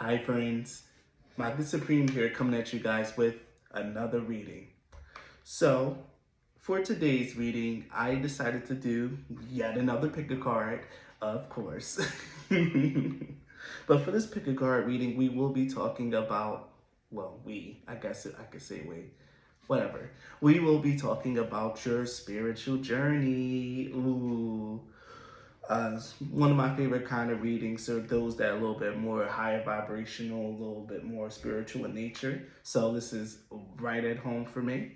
Hi friends, Mike the Supreme here coming at you guys with another reading. So, for today's reading, I decided to do yet another pick a card, of course. But for this pick a card reading, we will be talking about, I guess I could say we, whatever. We will be talking about your spiritual journey. Ooh. One of my favorite kind of readings are those that are a little bit more higher vibrational, a little bit more spiritual in nature. So this is right at home for me.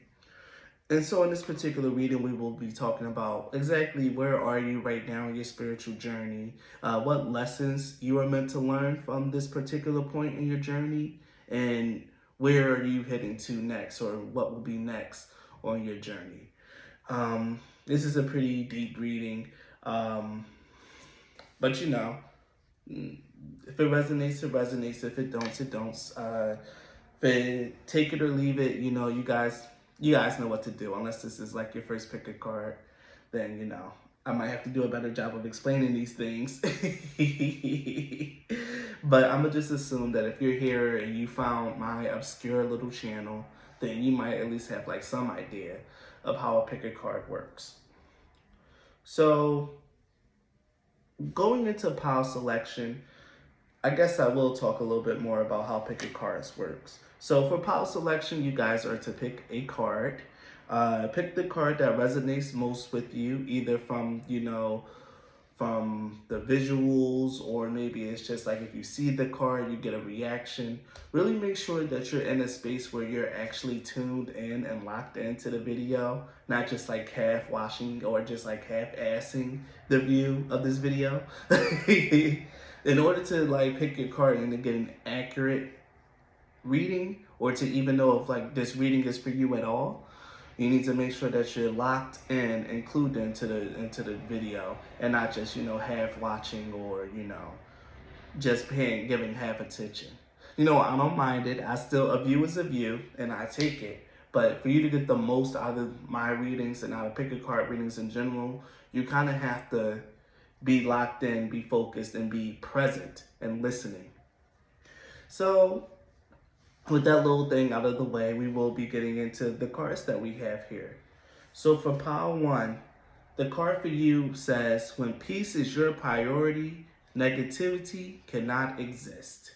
And so in this particular reading, we will be talking about exactly where are you right now in your spiritual journey, what lessons you are meant to learn from this particular point in your journey, and where are you heading to next, or what will be next on your journey. This is a pretty deep reading. But you know, if it resonates, it resonates. If it don't, it don't. Take it or leave it. You know, you guys know what to do. Unless this is like your first pick a card, then you know I might have to do a better job of explaining these things. But I'm gonna just assume that if you're here and you found my obscure little channel, then you might at least have like some idea of how a pick a card works. So, going into pile selection, I guess I will talk a little bit more about how pick a cards works. So for pile selection, you guys are to pick a card. Pick the card that resonates most with you, either from, from the visuals, or maybe it's just like if you see the card, you get a reaction. Really make sure that you're in a space where you're actually tuned in and locked into the video, not just like half watching or just like half assing the view of this video. In order to like pick your card and to get an accurate reading, or to even know if like this reading is for you at all, you need to make sure that you're locked in and clued into the video, and not just half watching, or just giving half attention. I don't mind it. A view is a view, and I take it. But for you to get the most out of my readings and out of pick a card readings in general, you kind of have to be locked in, be focused, and be present and listening. So with that little thing out of the way, we will be getting into the cards that we have here. So for pile 1, the card for you says, when peace is your priority, negativity cannot exist.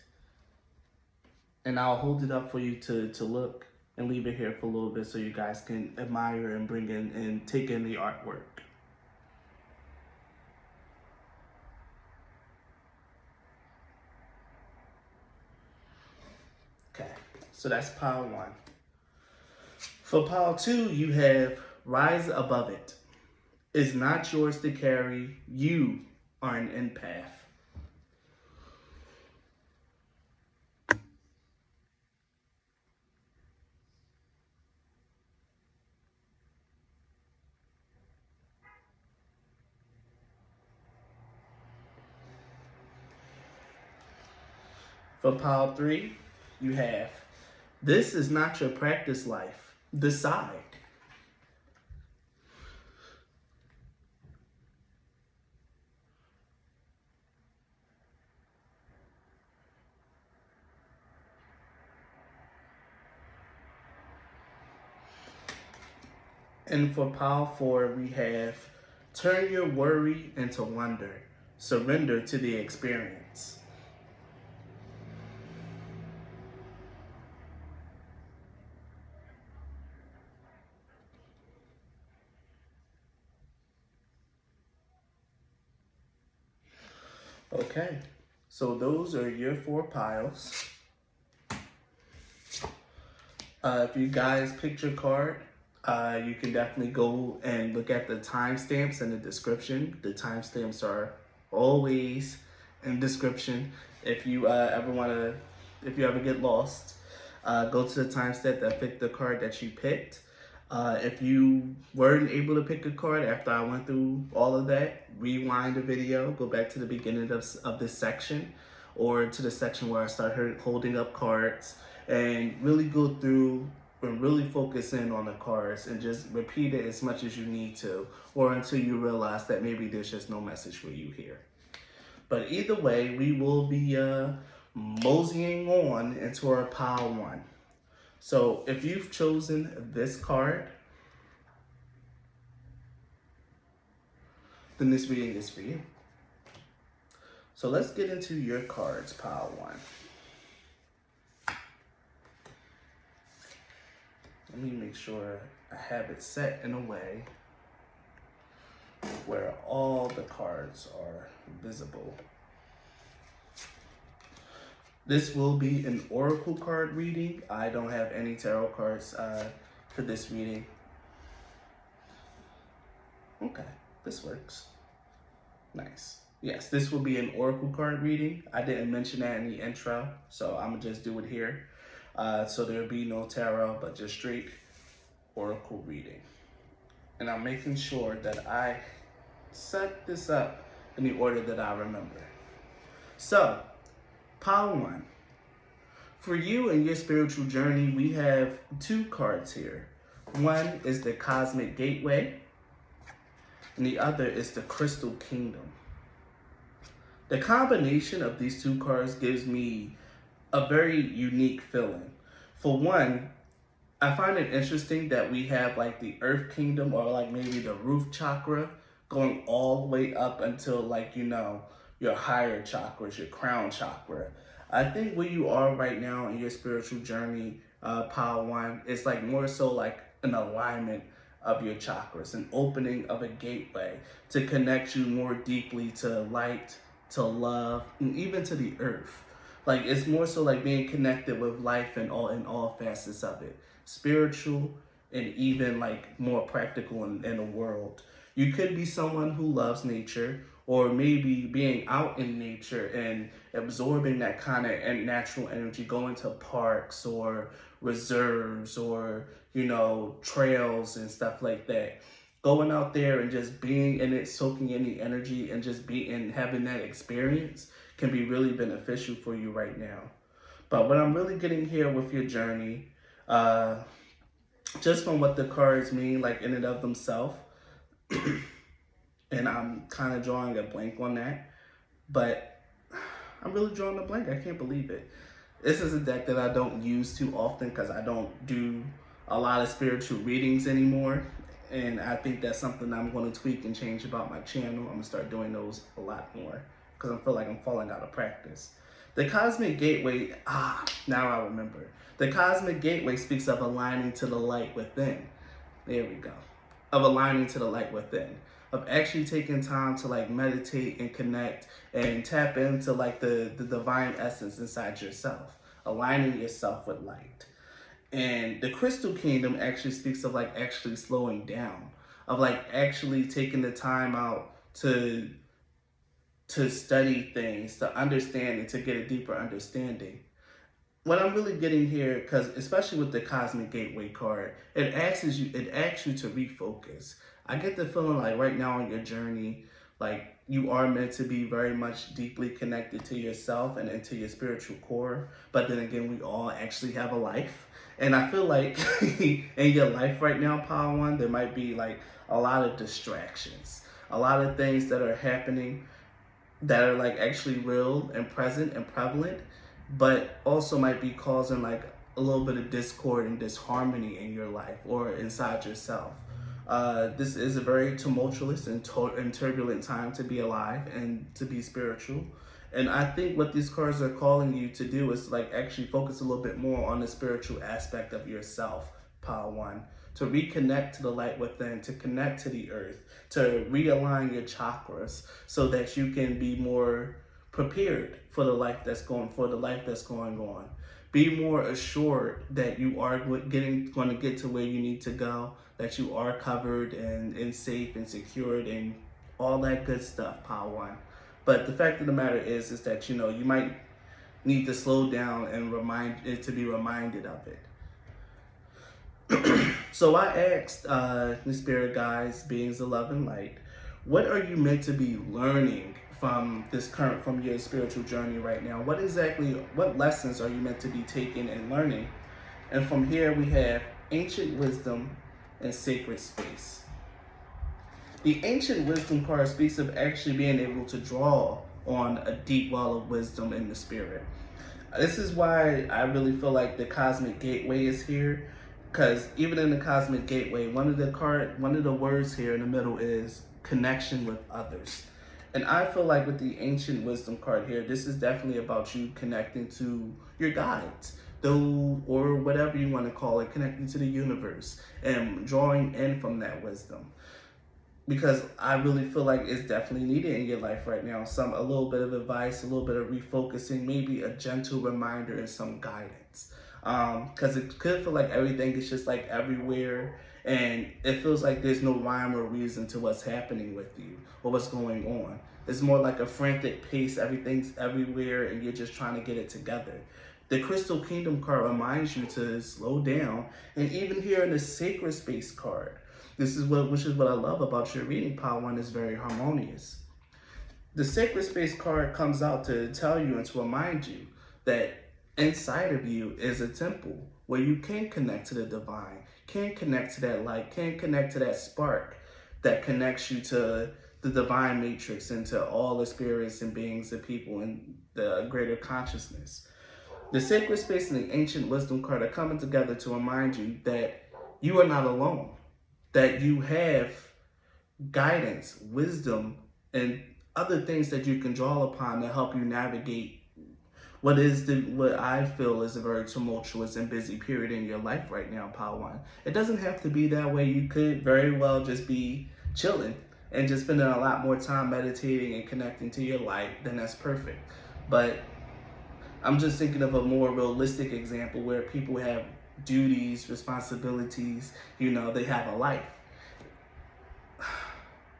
And I'll hold it up for you to look and leave it here for a little bit so you guys can admire and bring in and take in the artwork. Okay, so that's pile 1. For pile 2, you have rise above it. It's not yours to carry. You are an empath. For pile 3, you have, this is not your practice life. Decide. And for pile 4, we have, turn your worry into wonder. Surrender to the experience. Okay, so those are your 4 piles. If you guys picked your card, you can definitely go and look at the timestamps in the description. The timestamps are always in the description. If you if you ever get lost, go to the timestamp that picked the card that you picked. If you weren't able to pick a card after I went through all of that, rewind the video, go back to the beginning of this section, or to the section where I started holding up cards, and really go through and really focus in on the cards and just repeat it as much as you need to, or until you realize that maybe there's just no message for you here. But either way, we will be moseying on into our pile one. So if you've chosen this card, then this reading is for you. So let's get into your cards, pile one. Let me make sure I have it set in a way where all the cards are visible. This will be an oracle card reading. I don't have any tarot cards for this reading. Okay, this works. Nice. Yes, this will be an oracle card reading. I didn't mention that in the intro, so I'm gonna just do it here. So there'll be no tarot, but just straight oracle reading. And I'm making sure that I set this up in the order that I remember. So, pile one. For you and your spiritual journey, we have two cards here. One is the Cosmic Gateway, and the other is the Crystal Kingdom. The combination of these two cards gives me a very unique feeling. For one, I find it interesting that we have like the Earth Kingdom, or like maybe the root chakra, going all the way up until like, you know, your higher chakras, your crown chakra. I think where you are right now in your spiritual journey, pile one, is like more so like an alignment of your chakras, an opening of a gateway to connect you more deeply to light, to love, and even to the earth. Like it's more so like being connected with life in all facets of it, spiritual and even like more practical in the world. You could be someone who loves nature, or maybe being out in nature and absorbing that kind of natural energy, going to parks or reserves or, you know, trails and stuff like that. Going out there and just being in it, soaking in the energy and just being, having that experience can be really beneficial for you right now. But what I'm really getting here with your journey, just from what the cards mean, like in and of themselves, and I'm kind of drawing a blank on that, but I'm really drawing a blank. I can't believe it. This is a deck that I don't use too often because I don't do a lot of spiritual readings anymore. And I think that's something I'm going to tweak and change about my channel. I'm going to start doing those a lot more because I feel like I'm falling out of practice. The Cosmic Gateway, now I remember. The Cosmic Gateway speaks of aligning to the light within. There we go. Of aligning to the light within. Of actually taking time to like meditate and connect and tap into like the divine essence inside yourself. Aligning yourself with light. And the Crystal Kingdom actually speaks of like actually slowing down, of like actually taking the time out to study things, to understand and to get a deeper understanding. What I'm really getting here, because especially with the Cosmic Gateway card, it asks you to refocus. I get the feeling like right now on your journey, like you are meant to be very much deeply connected to yourself and into your spiritual core. But then again, we all actually have a life. And I feel like in your life right now, pile one, there might be like a lot of distractions, a lot of things that are happening that are like actually real and present and prevalent, but also might be causing like a little bit of discord and disharmony in your life or inside yourself. This is a very tumultuous and turbulent time to be alive and to be spiritual. And I think what these cards are calling you to do is like actually focus a little bit more on the spiritual aspect of yourself, pile one. To reconnect to the light within, to connect to the earth, to realign your chakras so that you can be more prepared for the life that's going on. Be more assured that you are going to get to where you need to go, that you are covered and safe and secured and all that good stuff, pile one. But the fact of the matter is that, you know, you might need to slow down and to be reminded of it. So I asked the spirit guides, beings of love and light, what are you meant to be learning from your spiritual journey right now? What lessons are you meant to be taking and learning? And from here we have ancient wisdom and sacred space. The ancient wisdom card speaks of actually being able to draw on a deep well of wisdom in the spirit. This is why I really feel like the Cosmic Gateway is here, because even in the Cosmic Gateway, one of the words here in the middle is connection with others. And I feel like with the Ancient Wisdom card here, this is definitely about you connecting to your guides, though, or whatever you want to call it, connecting to the universe and drawing in from that wisdom, because I really feel like it's definitely needed in your life right now. A little bit of advice, a little bit of refocusing, maybe a gentle reminder and some guidance. Because it could feel like everything is just like everywhere, and it feels like there's no rhyme or reason to what's happening with you or what's going on. It's more like a frantic pace. Everything's everywhere, and you're just trying to get it together. The Crystal Kingdom card reminds you to slow down, and even here in the Sacred Space card, which is what I love about your reading, Power One, is very harmonious. The Sacred Space card comes out to tell you and to remind you that inside of you is a temple where you can connect to the divine, can connect to that light, can connect to that spark that connects you to the divine matrix and to all the spirits and beings and people in the greater consciousness. The Sacred Space and the Ancient Wisdom card are coming together to remind you that you are not alone, that you have guidance, wisdom, and other things that you can draw upon to help you navigate what I feel is a very tumultuous and busy period in your life right now, Power One. It doesn't have to be that way. You could very well just be chilling and just spending a lot more time meditating and connecting to your light. Then that's perfect. But I'm just thinking of a more realistic example where people have duties, responsibilities, they have a life.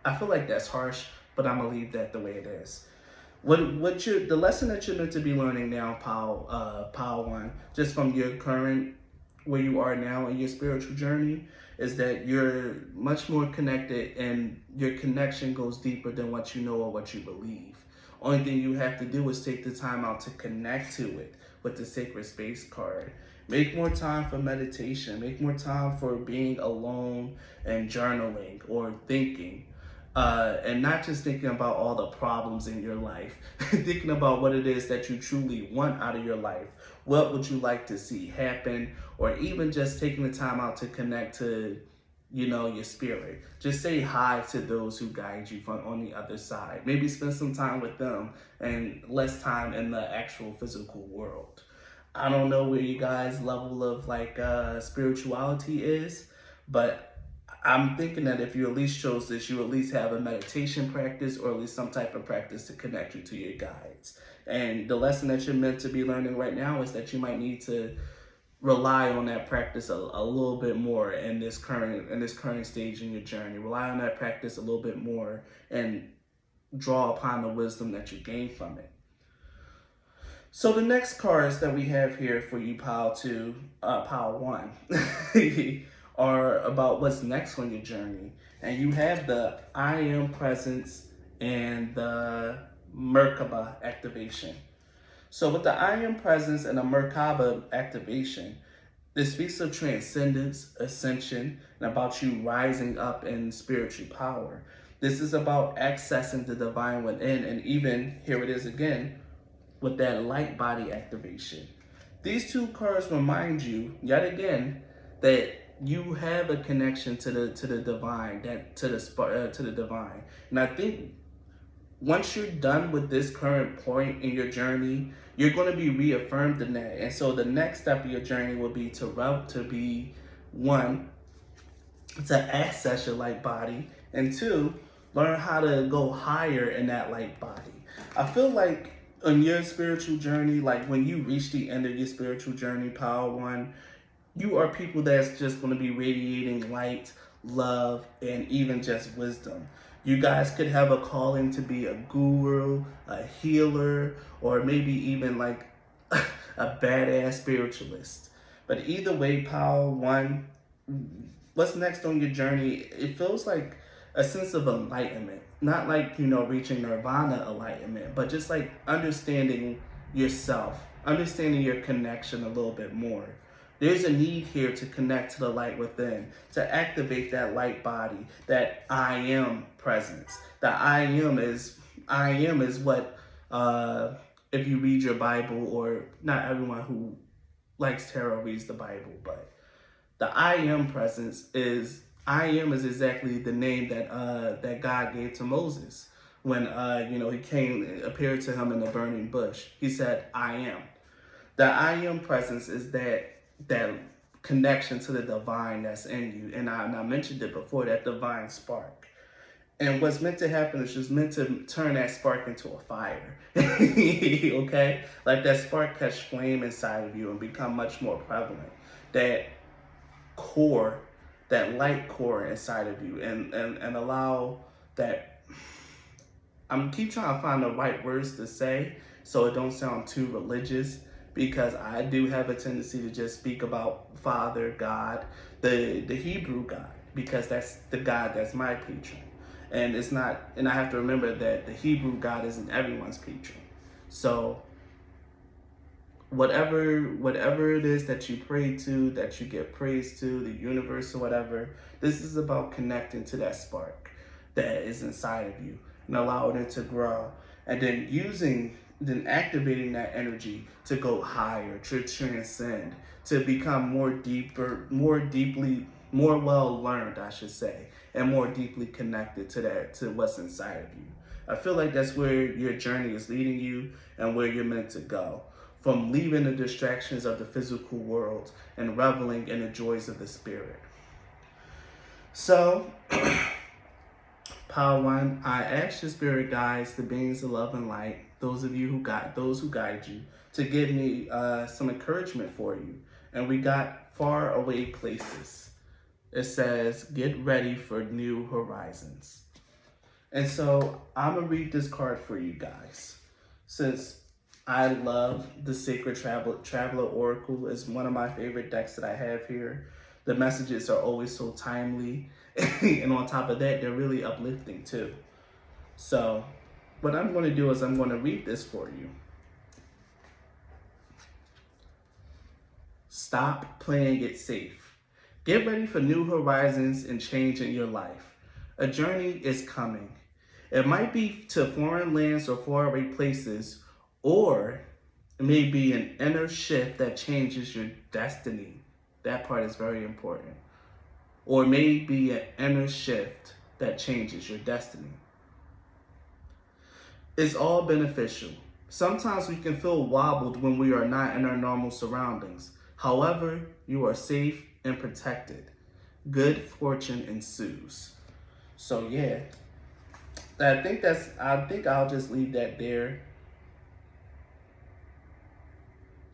I feel like that's harsh, but I'm gonna leave that the way it is. The lesson that you're meant to be learning now, Power One, just from your current where you are now in your spiritual journey, is that you're much more connected, and your connection goes deeper than what you know or what you believe. Only thing you have to do is take the time out to connect to it with the Sacred Space card. Make more time for meditation. Make more time for being alone and journaling or thinking. And not just thinking about all the problems in your life, thinking about what it is that you truly want out of your life. What would you like to see happen? Or even just taking the time out to connect to, your spirit. Just say hi to those who guide you from on the other side. Maybe spend some time with them and less time in the actual physical world. I don't know where you guys' level of spirituality is, but I'm thinking that if you at least chose this, you at least have a meditation practice or at least some type of practice to connect you to your guides. And the lesson that you're meant to be learning right now is that you might need to rely on that practice a little bit more in this current stage in your journey. Rely on that practice a little bit more and draw upon the wisdom that you gain from it. So the next cards that we have here for you, Power One, are about what's next on your journey. And you have the I Am Presence and the Merkaba activation. So with the I Am Presence and the Merkaba activation, this speaks of transcendence, ascension, and about you rising up in spiritual power. This is about accessing the divine within, and even, here it is again, with that light body activation. These two cards remind you, yet again, that you have a connection to the divine, to the divine. And I think once you're done with this current point in your journey, you're going to be reaffirmed in that. And so the next step of your journey will be to be one, to access your light body, and two, learn how to go higher in that light body. I feel like on your spiritual journey, like when you reach the end of your spiritual journey, Power One, you are people that's just going to be radiating light, love, and even just wisdom. You guys could have a calling to be a guru, a healer, or maybe even like a badass spiritualist. But either way, Power One, what's next on your journey? It feels like a sense of enlightenment. Not like, reaching nirvana enlightenment, but just like understanding yourself, understanding your connection a little bit more. There's a need here to connect to the light within, to activate that light body, that I am presence. That I am is what if you read your Bible, or not everyone who likes tarot reads the Bible, but the I am presence is, I am is exactly the name that God gave to Moses when he came, appeared to him in the burning bush. He said, I am. The I am presence is that connection to the divine that's in you. And I mentioned it before, that divine spark. And what's meant to happen is just meant to turn that spark into a fire. Okay? Like that spark catch flame inside of you and become much more prevalent. That core, that light core inside of you, and allow that, I'm keep trying to find the right words to say so it don't sound too religious, because I do have a tendency to just speak about Father, God, the Hebrew God, because that's the God that's my patron. And it's not, and I have to remember that the Hebrew God isn't everyone's patron. So whatever it is that you pray to, that you give praise to, the universe or whatever, this is about connecting to that spark that is inside of you and allowing it to grow, and then activating that energy to go higher, to transcend, to become more deeper, more deeply, more well learned, I should say, and more deeply connected to what's inside of you. I feel like that's where your journey is leading you and where you're meant to go. From leaving the distractions of the physical world and reveling in the joys of the spirit. So, Power One, I ask your spirit guides, the beings of love and light, those who guide you, to give me some encouragement for you. And we got far away places. It says, get ready for new horizons. And so I'm gonna read this card for you guys, since I love the Sacred Traveler Oracle. Is one of my favorite decks that I have here. The messages are always so timely, and on top of that, they're really uplifting too. So what I'm going to do is I'm going to read this for you. Stop playing it safe. Get ready for new horizons and change in your life. A journey is coming. It might be to foreign lands or faraway places, or it may be an inner shift that changes your destiny. That part is very important. Or it may be an inner shift that changes your destiny. It's all beneficial. Sometimes we can feel wobbled when we are not in our normal surroundings. However, you are safe and protected. Good fortune ensues. So yeah, I think I'll just leave that there.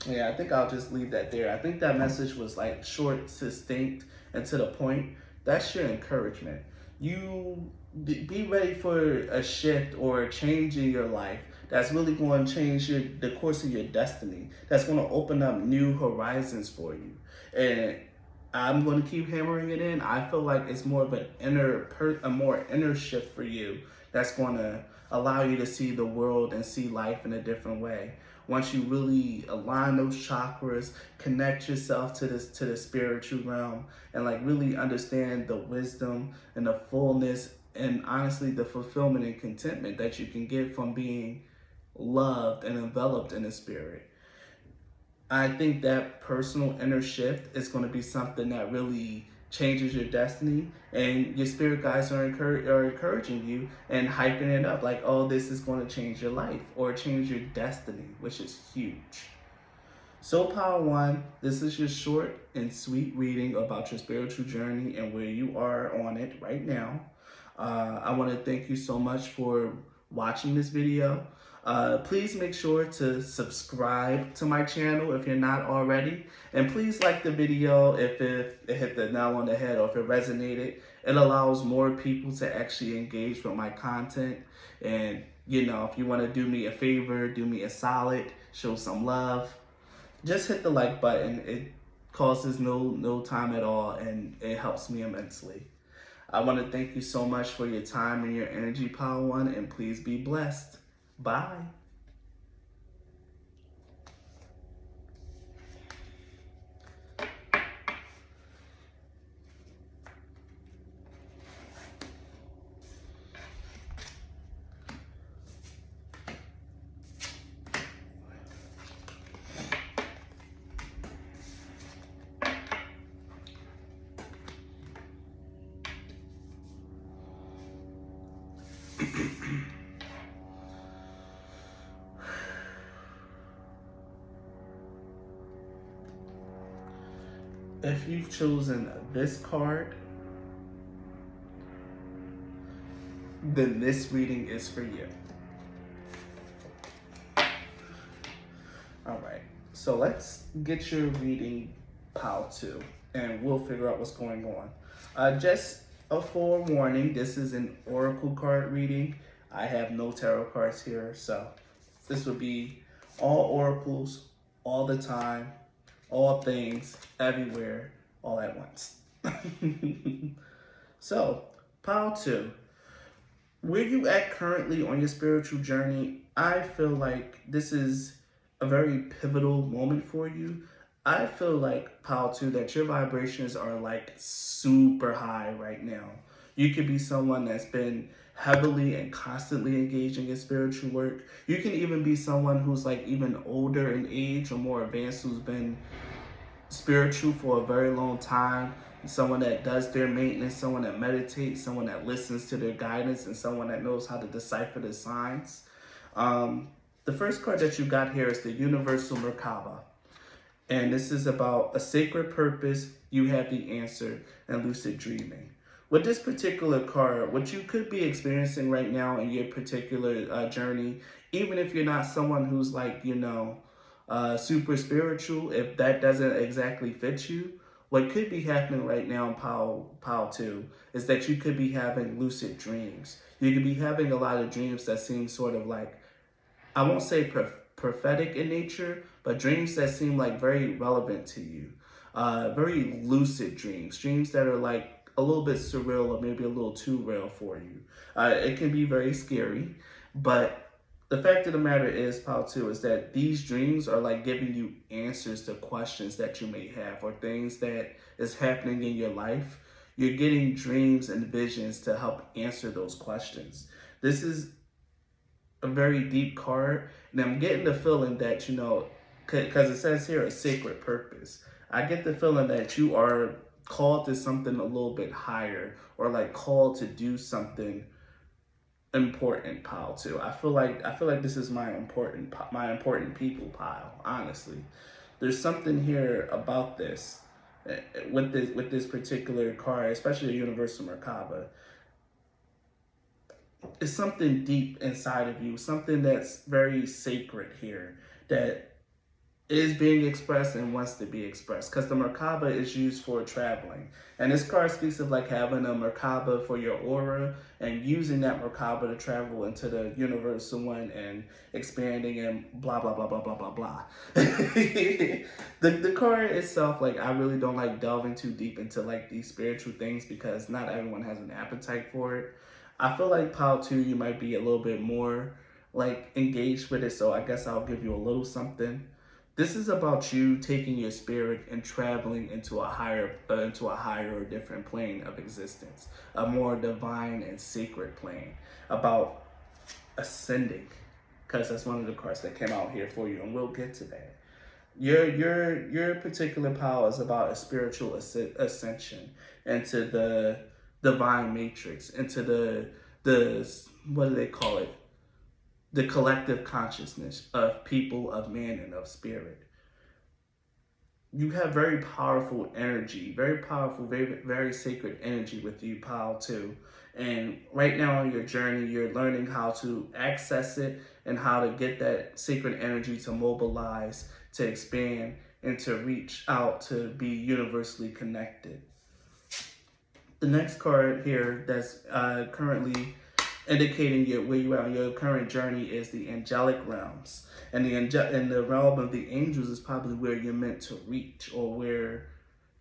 Yeah, I think I'll just leave that there. I think that message was like short, succinct, and to the point. That's your encouragement. You be ready for a shift or a change in your life that's really going to change the course of your destiny. That's going to open up new horizons for you. And I'm going to keep hammering it in. I feel like it's more of a more inner shift for you that's going to allow you to see the world and see life in a different way. Once you really align those chakras, connect yourself to the spiritual realm, and like really understand the wisdom and the fullness and honestly the fulfillment and contentment that you can get from being loved and enveloped in the spirit. I think that personal inner shift is going to be something that really changes your destiny, and your spirit guides are encouraging you and hyping it up like, oh, this is going to change your life or change your destiny, which is huge. So Power One, this is your short and sweet reading about your spiritual journey and where you are on it right now. I want to thank you so much for watching this video. Please make sure to subscribe to my channel if you're not already. And please like the video if it hit the nail on the head or if it resonated. It allows more people to actually engage with my content. And, you know, if you want to do me a favor, do me a solid, show some love, just hit the like button. It costs no time at all, and it helps me immensely. I want to thank you so much for your time and your energy, Power One, and please be blessed. Bye. If you've chosen this card, then this reading is for you. All right, so let's get your reading piled too, and we'll figure out what's going on. Just a forewarning, this is an oracle card reading. I have no tarot cards here, so this would be all oracles, all the time, all things, everywhere, all at once. So, pile two. Where you at currently on your spiritual journey, I feel like this is a very pivotal moment for you. I feel like, pile two, that your vibrations are like super high right now. You could be someone that's been heavily and constantly engaging in spiritual work. You can even be someone who's like even older in age or more advanced, who's been spiritual for a very long time, someone that does their maintenance, someone that meditates, someone that listens to their guidance, and someone that knows how to decipher the signs. The first card that you got here is the Universal Merkaba. And this is about a sacred purpose, you have the answer, and lucid dreaming. With this particular card, what you could be experiencing right now in your particular journey, even if you're not someone who's like, super spiritual, if that doesn't exactly fit you, what could be happening right now in pile 2 is that you could be having lucid dreams. You could be having a lot of dreams that seem sort of like, I won't say prophetic in nature, but dreams that seem like very relevant to you. Very lucid dreams, dreams that are like a little bit surreal or maybe a little too real for you. It can be very scary, but the fact of the matter is, pile 2, is that these dreams are like giving you answers to questions that you may have or things that is happening in your life. You're getting dreams and visions to help answer those questions. This is a very deep card, and I'm getting the feeling that, because it says here a sacred purpose. I get the feeling that you are called to something a little bit higher, or like called to do something important, pile 2. I feel like this is my important people pile. Honestly, there's something here about this with this particular card, especially the Universal Merkaba. It's something deep inside of you, something that's very sacred here that is being expressed and wants to be expressed, because the Merkaba is used for traveling. And this card speaks of like having a Merkaba for your aura and using that Merkaba to travel into the universal one and expanding and blah, blah, blah, blah, blah, blah, blah. The card itself, like, I really don't like delving too deep into like these spiritual things because not everyone has an appetite for it. I feel like pile 2, you might be a little bit more like engaged with it, so I guess I'll give you a little something. This is about you taking your spirit and traveling into a higher or different plane of existence, a more divine and sacred plane, about ascending, because that's one of the cards that came out here for you, and we'll get to that. Your particular power is about a spiritual ascension into the divine matrix, into the what do they call it? The collective consciousness of people, of man, and of spirit. You have very powerful energy, very powerful, very, very sacred energy with you, pile 2. And right now on your journey, you're learning how to access it and how to get that sacred energy to mobilize, to expand, and to reach out to be universally connected. The next card here that's currently indicating where you are on your current journey is the angelic realms. And the realm of the angels is probably where you're meant to reach, or where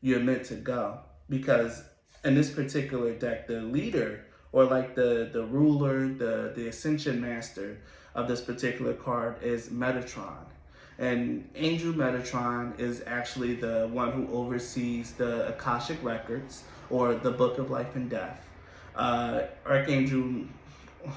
you're meant to go. Because in this particular deck, the leader, or like the ruler, the ascension master of this particular card is Metatron. And Angel Metatron is actually the one who oversees the Akashic Records, or the Book of Life and Death. Archangel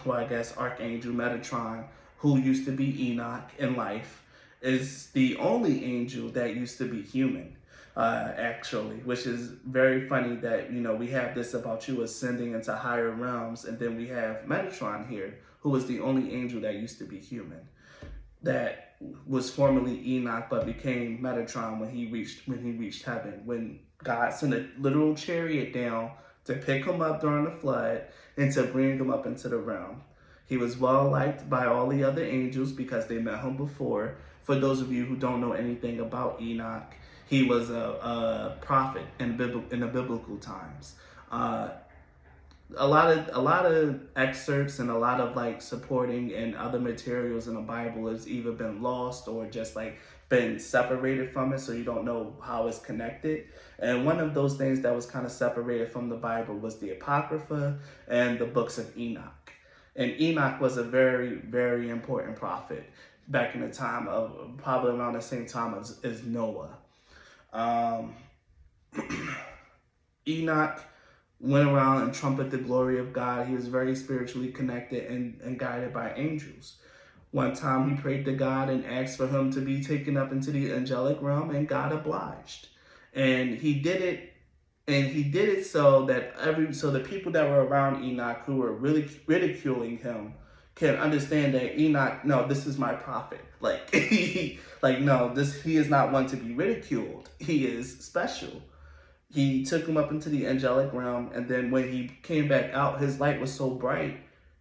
Metatron, who used to be Enoch in life, is the only angel that used to be human, actually, which is very funny that, we have this about you ascending into higher realms, and then we have Metatron here, who is the only angel that used to be human, that was formerly Enoch but became Metatron when he reached heaven, when God sent a literal chariot down to pick him up during the flood and to bring him up into the realm. He was well liked by all the other angels because they met him before. For those of you who don't know anything about Enoch, he was a prophet in the biblical times. Uh, a lot of excerpts and a lot of like supporting and other materials in the Bible has either been lost or just like been separated from it, so you don't know how it's connected. And one of those things that was kind of separated from the Bible was the Apocrypha and the books of Enoch. And Enoch was a very, very important prophet back in the time of probably around the same time as Noah. Um, Enoch went around and trumpeted the glory of God. He was very spiritually connected and guided by angels. One time he prayed to God and asked for him to be taken up into the angelic realm, and God obliged. And he did it, so that so the people that were around Enoch who were really ridiculing him can understand that Enoch, no, this is my prophet. Like no, he is not one to be ridiculed. He is special. He took him up into the angelic realm, and then when he came back out, his light was so bright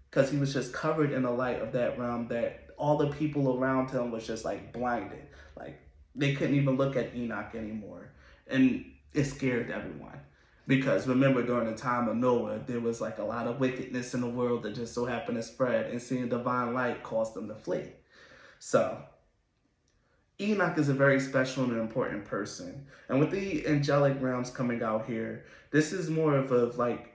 because he was just covered in the light of that realm that all the people around him was just like blinded. Like they couldn't even look at Enoch anymore. And it scared everyone. Because remember, during the time of Noah, there was like a lot of wickedness in the world that just so happened to spread, and seeing divine light caused them to flee. So Enoch is a very special and important person. And with the angelic realms coming out here, this is more of a like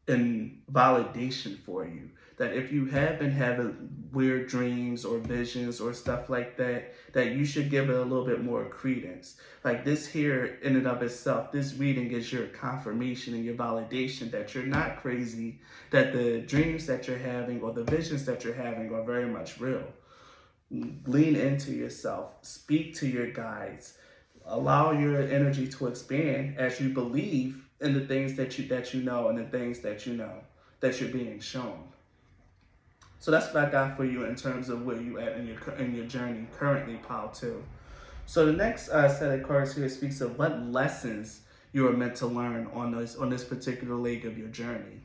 an validation for you. That if you have been having weird dreams or visions or stuff like that, that you should give it a little bit more credence. Like this here in and of itself, this reading is your confirmation and your validation that you're not crazy, that the dreams that you're having or the visions that you're having are very much real. Lean into yourself, speak to your guides, allow your energy to expand as you believe in the things that you know and the things that you know that you're being shown. So that's what I got for you in terms of where you at in your journey currently, pile 2. So the next set of cards here speaks of what lessons you are meant to learn on this particular leg of your journey.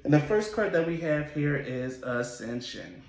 And the first card that we have here is Ascension.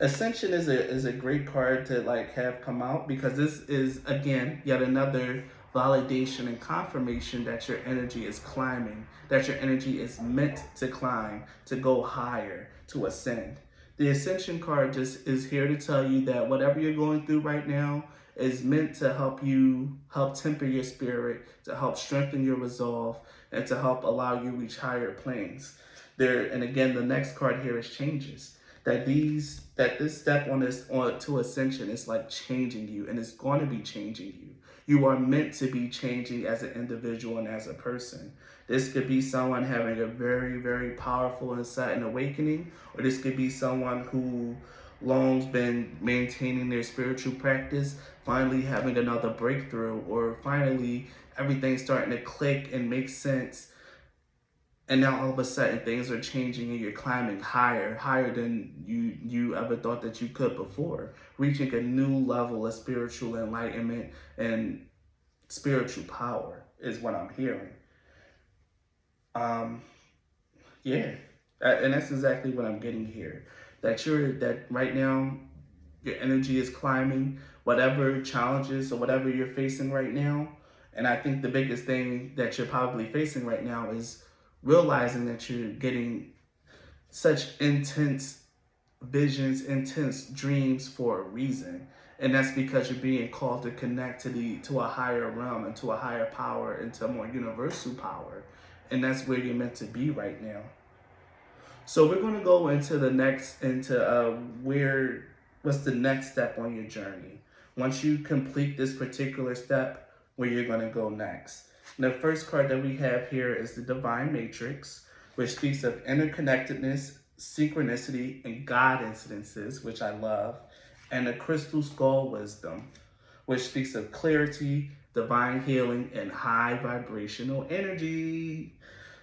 Ascension is a great card to like have come out because this is again yet another validation and confirmation that your energy is climbing, that your energy is meant to climb, to go higher, to ascend. The Ascension card just is here to tell you that whatever you're going through right now is meant to help temper your spirit, to help strengthen your resolve, and to help allow you to reach higher planes. And again, the next card here is changes. That this step on to ascension is like changing you, and it's going to be changing you. You are meant to be changing as an individual and as a person. This could be someone having a very, very powerful insight and awakening, or this could be someone who long's been maintaining their spiritual practice, finally having another breakthrough, or finally everything starting to click and make sense. And now all of a sudden things are changing and you're climbing higher than you ever thought that you could before, reaching a new level of spiritual enlightenment and spiritual power is what I'm hearing. Yeah, and that's exactly what I'm getting here. That right now your energy is climbing, whatever challenges or whatever you're facing right now. And I think the biggest thing that you're probably facing right now is realizing that you're getting such intense visions, intense dreams for a reason. And that's because you're being called to connect to a higher realm and to a higher power and to a more universal power. And that's where you're meant to be right now. So we're going to go into what's the next step on your journey. Once you complete this particular step, where you're going to go next. And the first card that we have here is the Divine Matrix, which speaks of interconnectedness, synchronicity, and God incidences, which I love, and the Crystal Skull Wisdom, which speaks of clarity, divine healing, and high vibrational energy.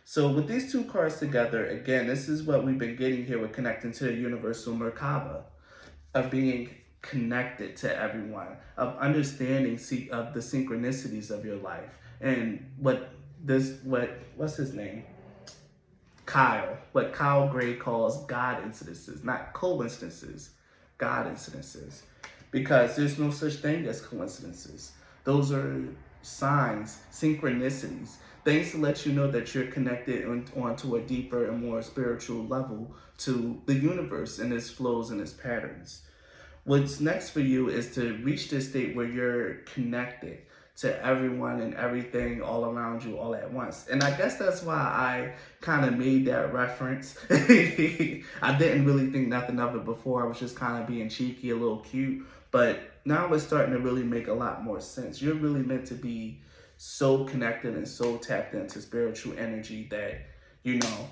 So with these two cards together, again, this is what we've been getting here with connecting to the Universal Merkaba, of being connected to everyone, of understanding of the synchronicities of your life, And what's his name? What Kyle Gray calls God incidences, not coincidences, God incidences. Because there's no such thing as coincidences. Those are signs, synchronicities, things to let you know that you're connected onto a deeper and more spiritual level to the universe and its flows and its patterns. What's next for you is to reach this state where you're connected to everyone and everything all around you all at once. And I guess that's why I kind of made that reference. I didn't really think nothing of it before. I was just kind of being cheeky, a little cute. But now it's starting to really make a lot more sense. You're really meant to be so connected and so tapped into spiritual energy that, you know,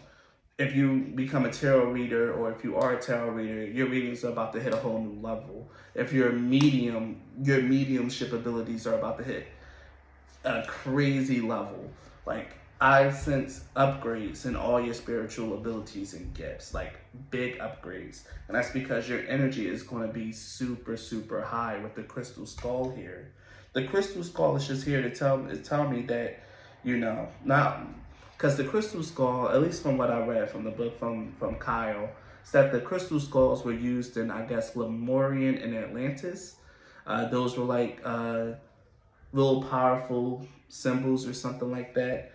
if you become a tarot reader or if you are a tarot reader, your readings are about to hit a whole new level. If you're a medium, your mediumship abilities are about to hit a crazy level. Like, I sense upgrades in all your spiritual abilities and gifts, like big upgrades. And that's because your energy is going to be super, super high with the crystal skull here. The crystal skull is just here to tell me that, you know, not because the crystal skull, at least from what I read from the book from Kyle, is that the crystal skulls were used in, I guess, Lemurian and Atlantis. Those were like real powerful symbols or something like that.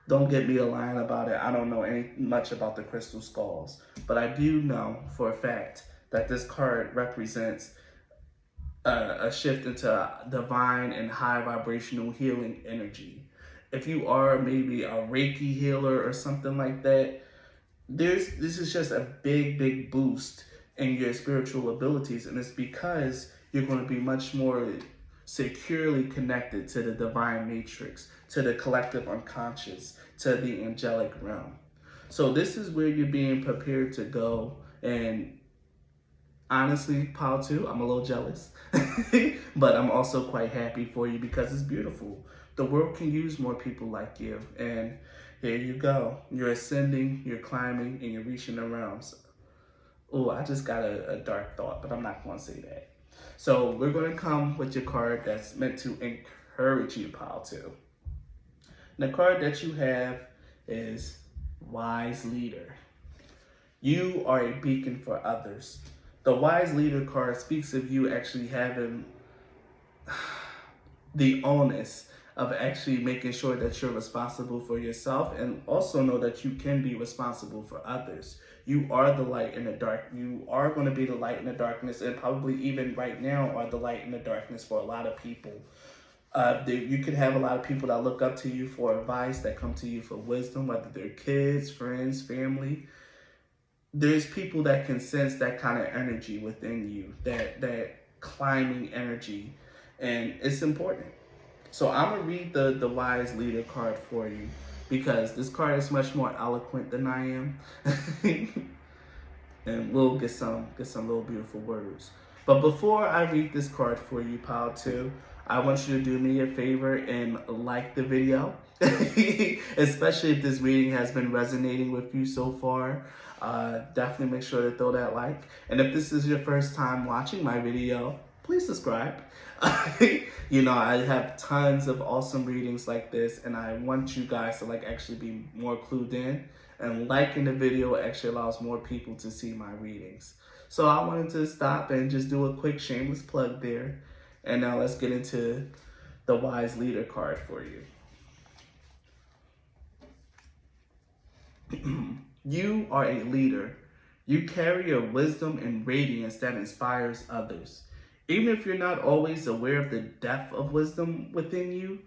Don't get me a line about it. I don't know much about the crystal skulls, but I do know for a fact that this card represents a shift into divine and high vibrational healing energy. If you are maybe a Reiki healer or something like that, this is just a big boost in your spiritual abilities, and it's because you're going to be much more securely connected to the divine matrix, to the collective unconscious, to the angelic realm. So this is where you're being prepared to go. And honestly, Paul too, I'm a little jealous, but I'm also quite happy for you because it's beautiful. The world can use more people like you, and here you go. You're ascending, you're climbing, and you're reaching the realms. Oh, I just got a dark thought, but I'm not going to say that. So we're going to come with your card that's meant to encourage you, Paul too. The card that you have is Wise Leader. You are a beacon for others. The Wise Leader card speaks of you actually having the onus of actually making sure that you're responsible for yourself, and also know that you can be responsible for others. You are the light in the dark. You are going to be the light in the darkness, and probably even right now are the light in the darkness for a lot of people. You could have a lot of people that look up to you for advice, that come to you for wisdom, whether they're kids, friends, family. There's people that can sense that kind of energy within you, that climbing energy, and it's important. So I'm gonna read the Wise Leader card for you because this card is much more eloquent than I am, and we'll get some little beautiful words. But before I read this card for you, Pal, too, I want you to do me a favor and like the video, especially if this reading has been resonating with you so far. Definitely make sure to throw that like. And if this is your first time watching my video, please subscribe. You know, I have tons of awesome readings like this, and I want you guys to actually be more clued in. And liking the video actually allows more people to see my readings. So I wanted to stop and just do a quick shameless plug there. And now let's get into the Wise Leader card for you. You are a leader. You carry a wisdom and radiance that inspires others. Even if you're not always aware of the depth of wisdom within you,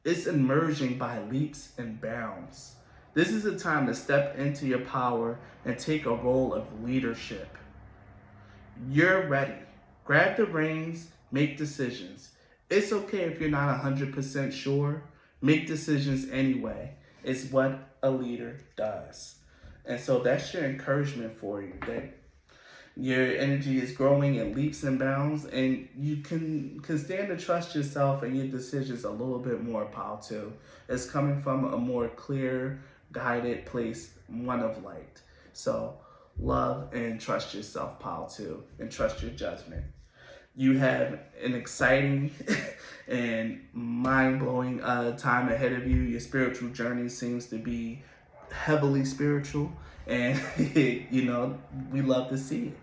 it's emerging by leaps and bounds. This is a time to step into your power and take a role of leadership. You're ready. Grab the reins, make decisions. It's okay if you're not 100% sure. Make decisions anyway. It's what a leader does. And so that's your encouragement for you, that your energy is growing in leaps and bounds, and you can stand to trust yourself and your decisions a little bit more, Pal, too. It's coming from a more clear, guided place, one of light. So love and trust yourself, Pal, too, and trust your judgment. You have an exciting and mind-blowing time ahead of you. Your spiritual journey seems to be heavily spiritual, and we love to see it.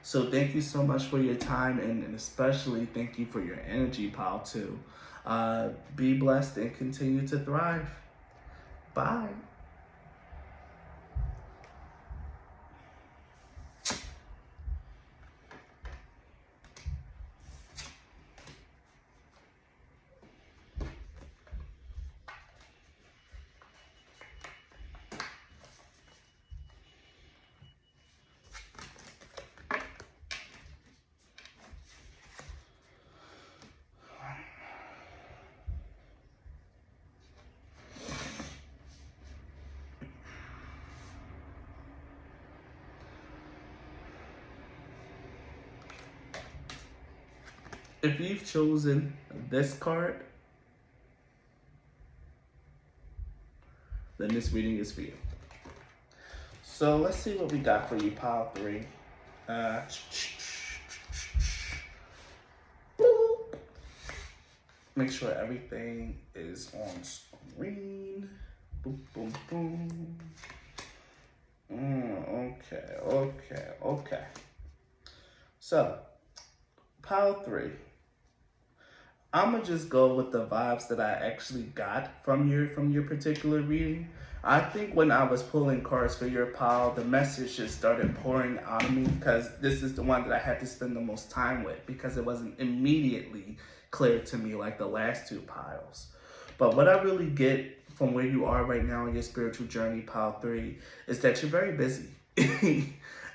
So thank you so much for your time, and especially thank you for your energy, pal, too. Be blessed and continue to thrive. Bye. If you've chosen this card, then this reading is for you. So let's see what we got for you, pile 3. Make sure everything is on screen. Boom, boom, boom. Okay. So, pile 3. I'm gonna just go with the vibes that I actually got from your particular reading. I think when I was pulling cards for your pile, the message just started pouring out of me because this is the one that I had to spend the most time with because it wasn't immediately clear to me like the last 2 piles. But what I really get from where you are right now in your spiritual journey, pile 3, is that you're very busy.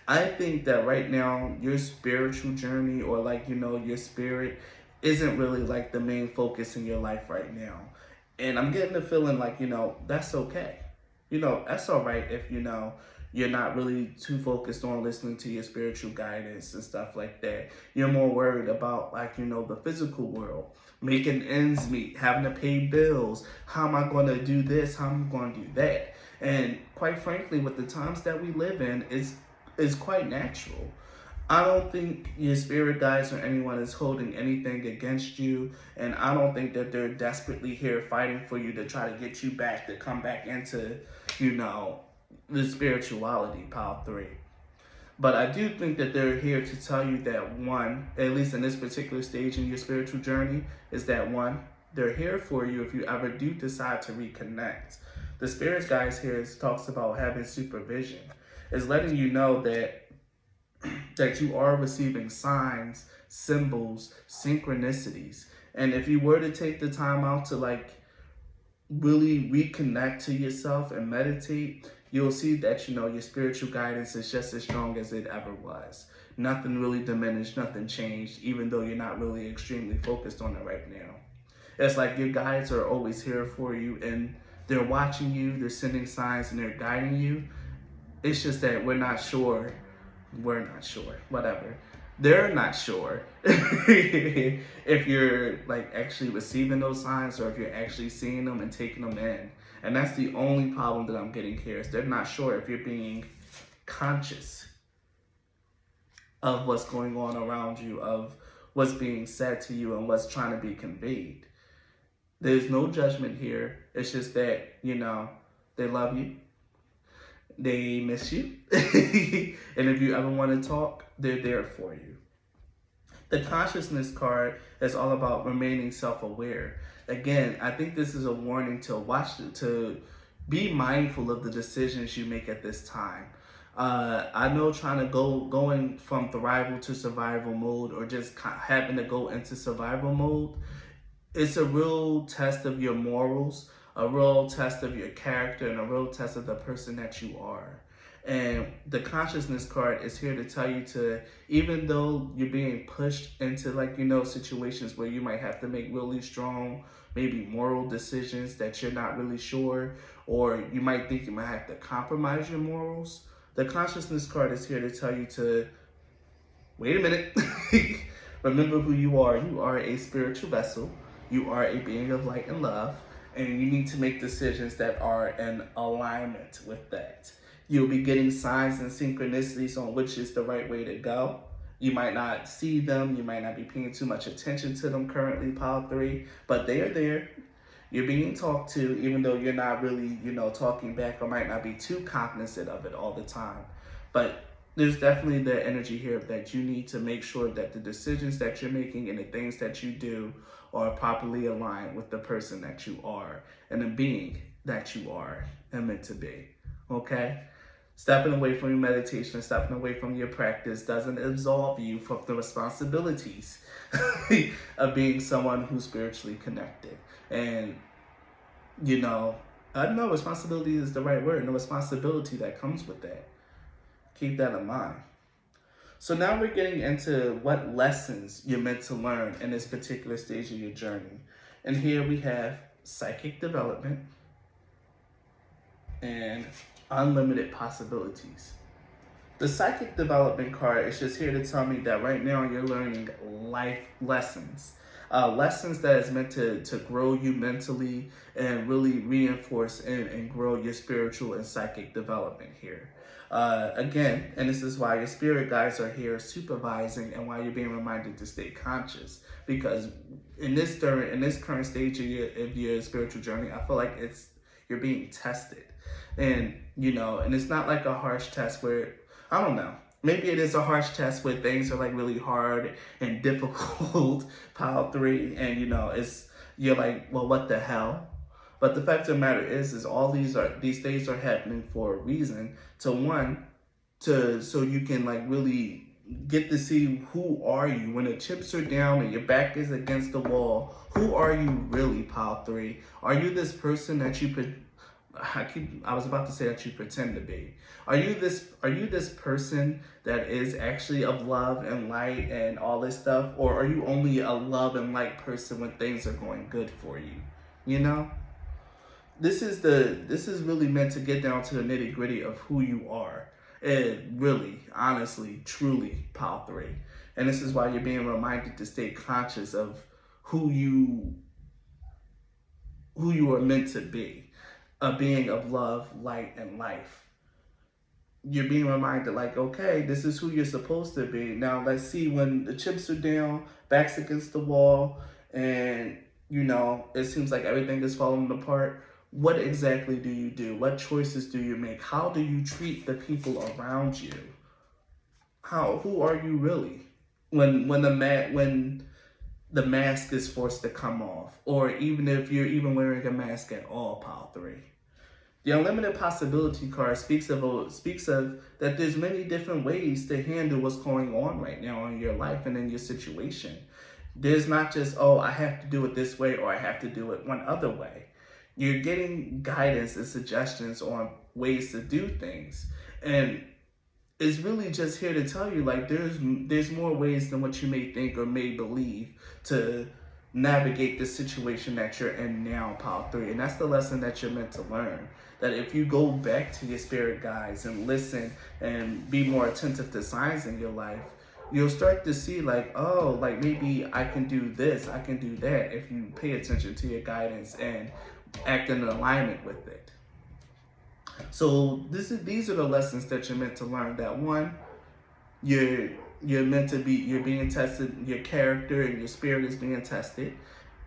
I think that right now your spiritual journey, or your spirit, isn't really like the main focus in your life right now. And I'm getting the feeling like, that's okay. That's all right if, you're not really too focused on listening to your spiritual guidance and stuff like that. You're more worried about the physical world, making ends meet, having to pay bills. How am I going to do this? How am I going to do that? And quite frankly, with the times that we live in, it's quite natural. I don't think your spirit guides or anyone is holding anything against you, and I don't think that they're desperately here fighting for you to try to get you back, to come back into, the spirituality, pile 3. But I do think that they're here to tell you that, one, at least in this particular stage in your spiritual journey, is that, one, they're here for you if you ever do decide to reconnect. The spirit guides here talks about having supervision. It's letting you know that you are receiving signs, symbols, synchronicities. And if you were to take the time out to really reconnect to yourself and meditate, you'll see that, your spiritual guidance is just as strong as it ever was. Nothing really diminished, nothing changed, even though you're not really extremely focused on it right now. It's like your guides are always here for you, and they're watching you, they're sending signs, and they're guiding you. It's just that we're not sure, whatever. They're not sure if you're actually receiving those signs or if you're actually seeing them and taking them in. And that's the only problem that I'm getting here, is they're not sure if you're being conscious of what's going on around you, of what's being said to you and what's trying to be conveyed. There's no judgment here. It's just that, they love you. They miss you. And if you ever want to talk, they're there for you. The consciousness card is all about remaining self-aware. Again, I think this is a warning to be mindful of the decisions you make at this time. I know going from thrival to survival mode, or just having to go into survival mode, it's a real test of your morals, a real test of your character, and a real test of the person that you are. And the consciousness card is here to tell you to, even though you're being pushed into situations where you might have to make really strong, maybe moral decisions that you're not really sure, or you might think you might have to compromise your morals. The consciousness card is here to tell you to, wait a minute, remember who you are. You are a spiritual vessel. You are a being of light and love. And you need to make decisions that are in alignment with that. You'll be getting signs and synchronicities on which is the right way to go. You might not see them, you might not be paying too much attention to them currently, Pile 3, but they are there. You're being talked to, even though you're not really, talking back or might not be too cognizant of it all the time. But there's definitely the energy here that you need to make sure that the decisions that you're making and the things that you do are properly aligned with the person that you are and the being that you are and meant to be. Okay? Stepping away from your meditation, stepping away from your practice doesn't absolve you from the responsibilities of being someone who's spiritually connected. And, I don't know, responsibility is the right word, and the responsibility that comes with that. Keep that in mind. So now we're getting into what lessons you're meant to learn in this particular stage of your journey. And here we have psychic development and unlimited possibilities. The psychic development card is just here to tell me that right now you're learning life lessons. Lessons that is meant to grow you mentally and really reinforce and grow your spiritual and psychic development here. Again, and this is why your spirit guides are here supervising and why you're being reminded to stay conscious. Because in this current stage of your spiritual journey, I feel like you're being tested. And, and it's not like a harsh test where, I don't know, maybe it is a harsh test where things are like really hard and difficult, Pile 3, and you're like, well, what the hell? But the fact of the matter is all these things are happening for a reason. So you can like really get to see who are you when the chips are down and your back is against the wall. Who are you really, Pile 3? Are you this person that I was about to say that you pretend to be? Are you this person that is actually of love and light and all this stuff, or are you only a love and light person when things are going good for you? This is really meant to get down to the nitty gritty of who you are, and really, honestly, truly, Pile 3. And this is why you're being reminded to stay conscious of who you are meant to be, a being of love, light, and life. You're being reminded, like, okay, this is who you're supposed to be. Now let's see, when the chips are down, back's against the wall, and it seems like everything is falling apart. What exactly do you do? What choices do you make? How do you treat the people around you? Who are you really? When the mask is forced to come off, or even if you're even wearing a mask at all, Pile 3. The unlimited possibility card speaks of that there's many different ways to handle what's going on right now in your life and in your situation. There's not just, I have to do it this way or I have to do it one other way. You're getting guidance and suggestions on ways to do things. And it's really just here to tell you, like, there's more ways than what you may think or may believe to navigate the situation that you're in now, Pile 3. And that's the lesson that you're meant to learn. That if you go back to your spirit guides and listen and be more attentive to signs in your life, you'll start to see like, oh, like maybe I can do this, I can do that, if you pay attention to your guidance and act in alignment with it. So these are the lessons that you're meant to learn. That one, you're being tested, your character and your spirit is being tested.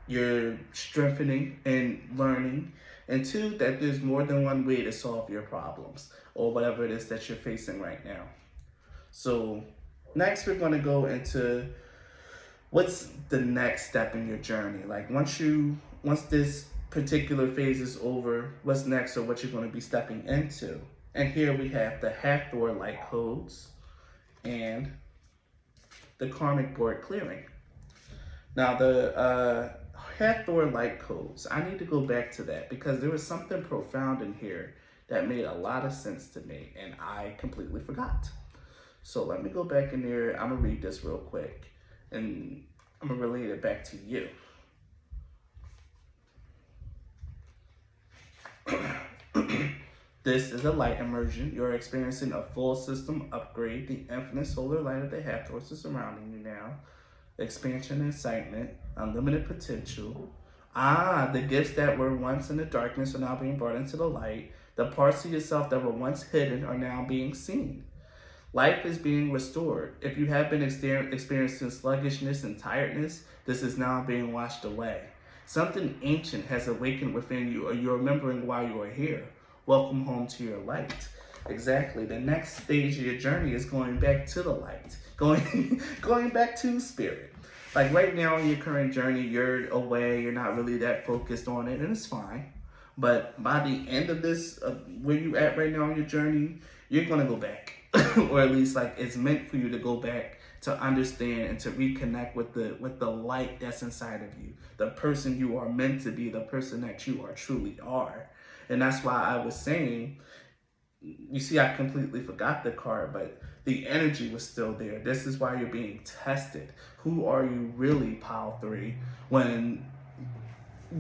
You're strengthening and learning. And two, that there's more than one way to solve your problems or whatever it is that you're facing right now. So next we're going to go into what's the next step in your journey. Like once this particular phase is over, what's next or what you're going to be stepping into. And here we have the Hathor light codes and the karmic board clearing. Now the Hathor light codes, I need to go back to that because there was something profound in here that made a lot of sense to me and I completely forgot. So let me go back in there. I'm gonna read this real quick and I'm gonna relate it back to you. This is a light immersion. You're experiencing a full system upgrade. The infinite solar light of the Hathor is surrounding you now. Expansion and excitement, unlimited potential. The gifts that were once in the darkness are now being brought into the light. The parts of yourself that were once hidden are now being seen. Life is being restored. If you have been experiencing sluggishness and tiredness, this is now being washed away. Something ancient has awakened within you, or you're remembering why you are here. Welcome home to your light. Exactly. The next stage of your journey is going back to the light, going back to spirit. Like right now in your current journey, you're away, you're not really that focused on it, and it's fine. But by the end of this, where you at right now in your journey, you're gonna go back, or at least like it's meant for you to go back to understand and to reconnect with the light that's inside of you, the person you are meant to be, the person that you are truly are. And that's why I was saying, you see, I completely forgot the card, but the energy was still there. This is why you're being tested. Who are you really, Pile 3, when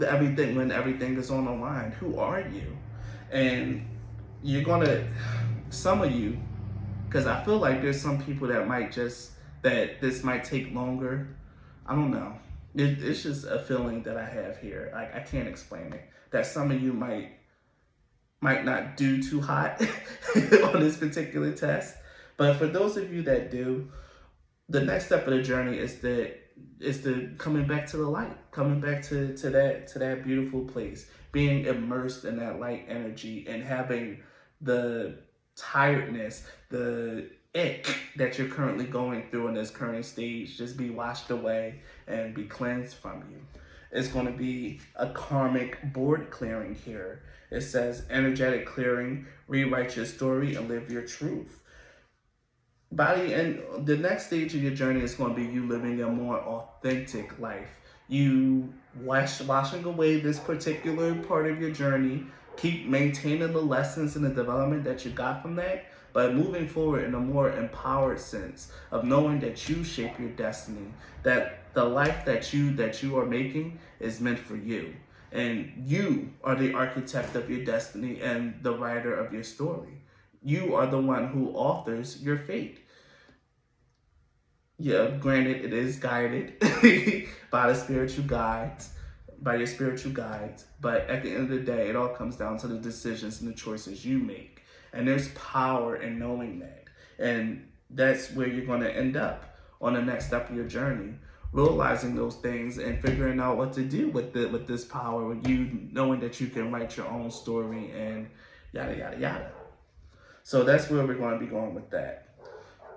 everything is on the line? Who are you? And you're gonna, some of you, because I feel like there's some people that this might take longer. I don't know. It's just a feeling that I have here. Like I can't explain it. That some of you might not do too hot on this particular test. But for those of you that do, the next step of the journey is the coming back to the light, coming back to that beautiful place, being immersed in that light energy and having the tiredness, the ick that you're currently going through in this current stage just be washed away and be cleansed from you. It's going to be a karmic board clearing here. It says energetic clearing, rewrite your story and live your truth. The next stage of your journey is going to be you living a more authentic life. You washing away this particular part of your journey, keep maintaining the lessons and the development that you got from that, but moving forward in a more empowered sense of knowing that you shape your destiny, that the life that you are making is meant for you. And you are the architect of your destiny and the writer of your story. You are the one who authors your fate. Yeah, granted, it is guided by your spiritual guides, but at the end of the day, it all comes down to the decisions and the choices you make. And there's power in knowing that. And that's where you're going to end up on the next step of your journey, realizing those things and figuring out what to do with this power, with you knowing that you can write your own story and yada, yada, yada. So that's where we're going to be going with that.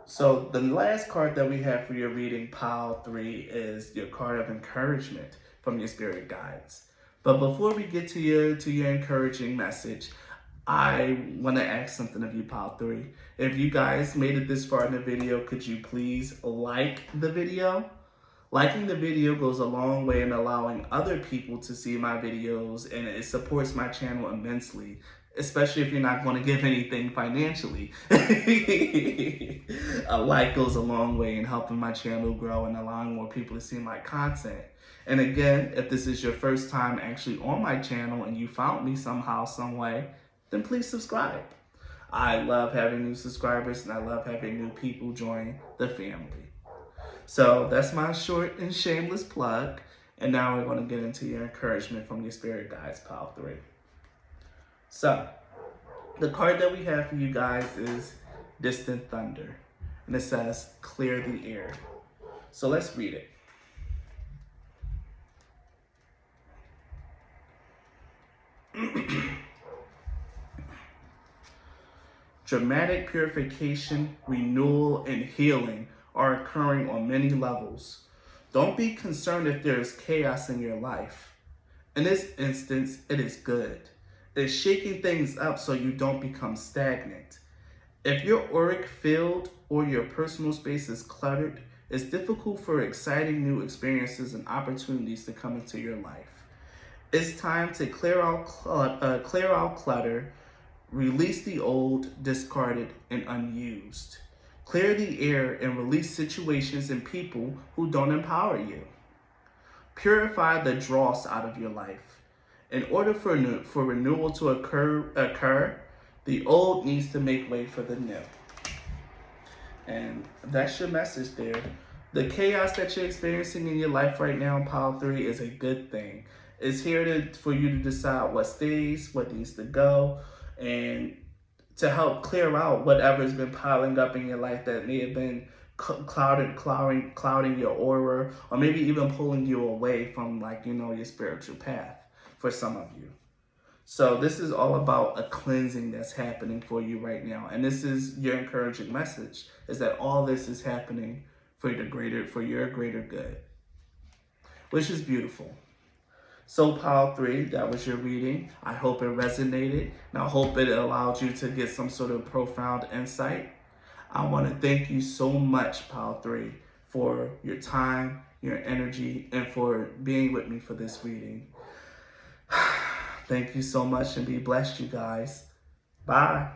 So the last card that we have for your reading, Pile 3, is your card of encouragement from your spirit guides. But before we get to your encouraging message, I want to ask something of you, Pile 3. If you guys made it this far in the video, could you please like the video? Liking the video goes a long way in allowing other people to see my videos, and it supports my channel immensely, especially if you're not going to give anything financially. A like goes a long way in helping my channel grow and allowing more people to see my content. And again, if this is your first time actually on my channel and you found me somehow, some way, then please subscribe. I love having new subscribers and I love having new people join the family. So that's my short and shameless plug. And now we're going to get into your encouragement from your spirit guides, Pile 3. So, the card that we have for you guys is Distant Thunder. And it says, clear the air. So let's read it. Dramatic purification, renewal, and healing are occurring on many levels. Don't be concerned if there is chaos in your life. In this instance, it is good. It's shaking things up so you don't become stagnant. If your auric field or your personal space is cluttered, it's difficult for exciting new experiences and opportunities to come into your life. It's time to clear out clutter, release the old, discarded, and unused. Clear the air and release situations and people who don't empower you. Purify the dross out of your life. In order for renewal to occur, the old needs to make way for the new. And that's your message there. The chaos that you're experiencing in your life right now, Pile 3, is a good thing. It's here for you to decide what stays, what needs to go, and to help clear out whatever's been piling up in your life that may have been clouding your aura, or maybe even pulling you away from, like, your spiritual path for some of you. So this is all about a cleansing that's happening for you right now. And this is your encouraging message, is that all this is happening for your greater good, which is beautiful. So Pile 3, that was your reading. I hope it resonated, and I hope it allowed you to get some sort of profound insight. I want to thank you so much, Pile 3, for your time, your energy, and for being with me for this reading. Thank you so much, and be blessed, you guys. Bye.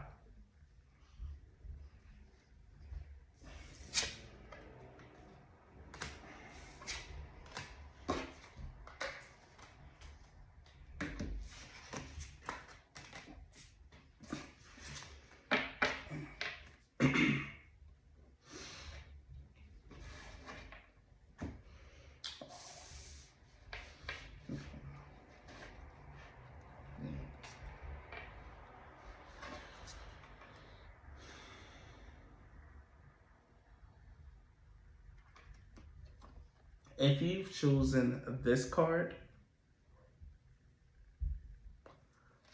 If you've chosen this card,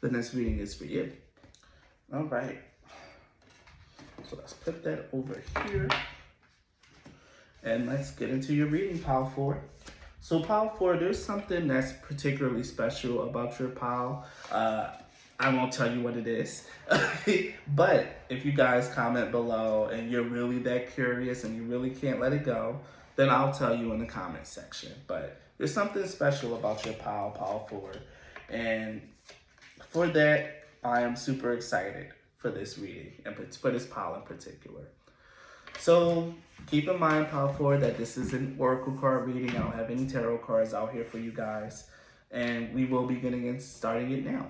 then this reading is for you. All right. So let's put that over here. And let's get into your reading, Pile 4. So Pile 4, there's something that's particularly special about your pile. I won't tell you what it is. But if you guys comment below and you're really that curious and you really can't let it go, then I'll tell you in the comment section. But there's something special about your Pile 4. And for that, I am super excited for this reading, and for this pile in particular. So keep in mind, Pile 4, that this is an oracle card reading. I don't have any tarot cards out here for you guys. And we will be starting it now.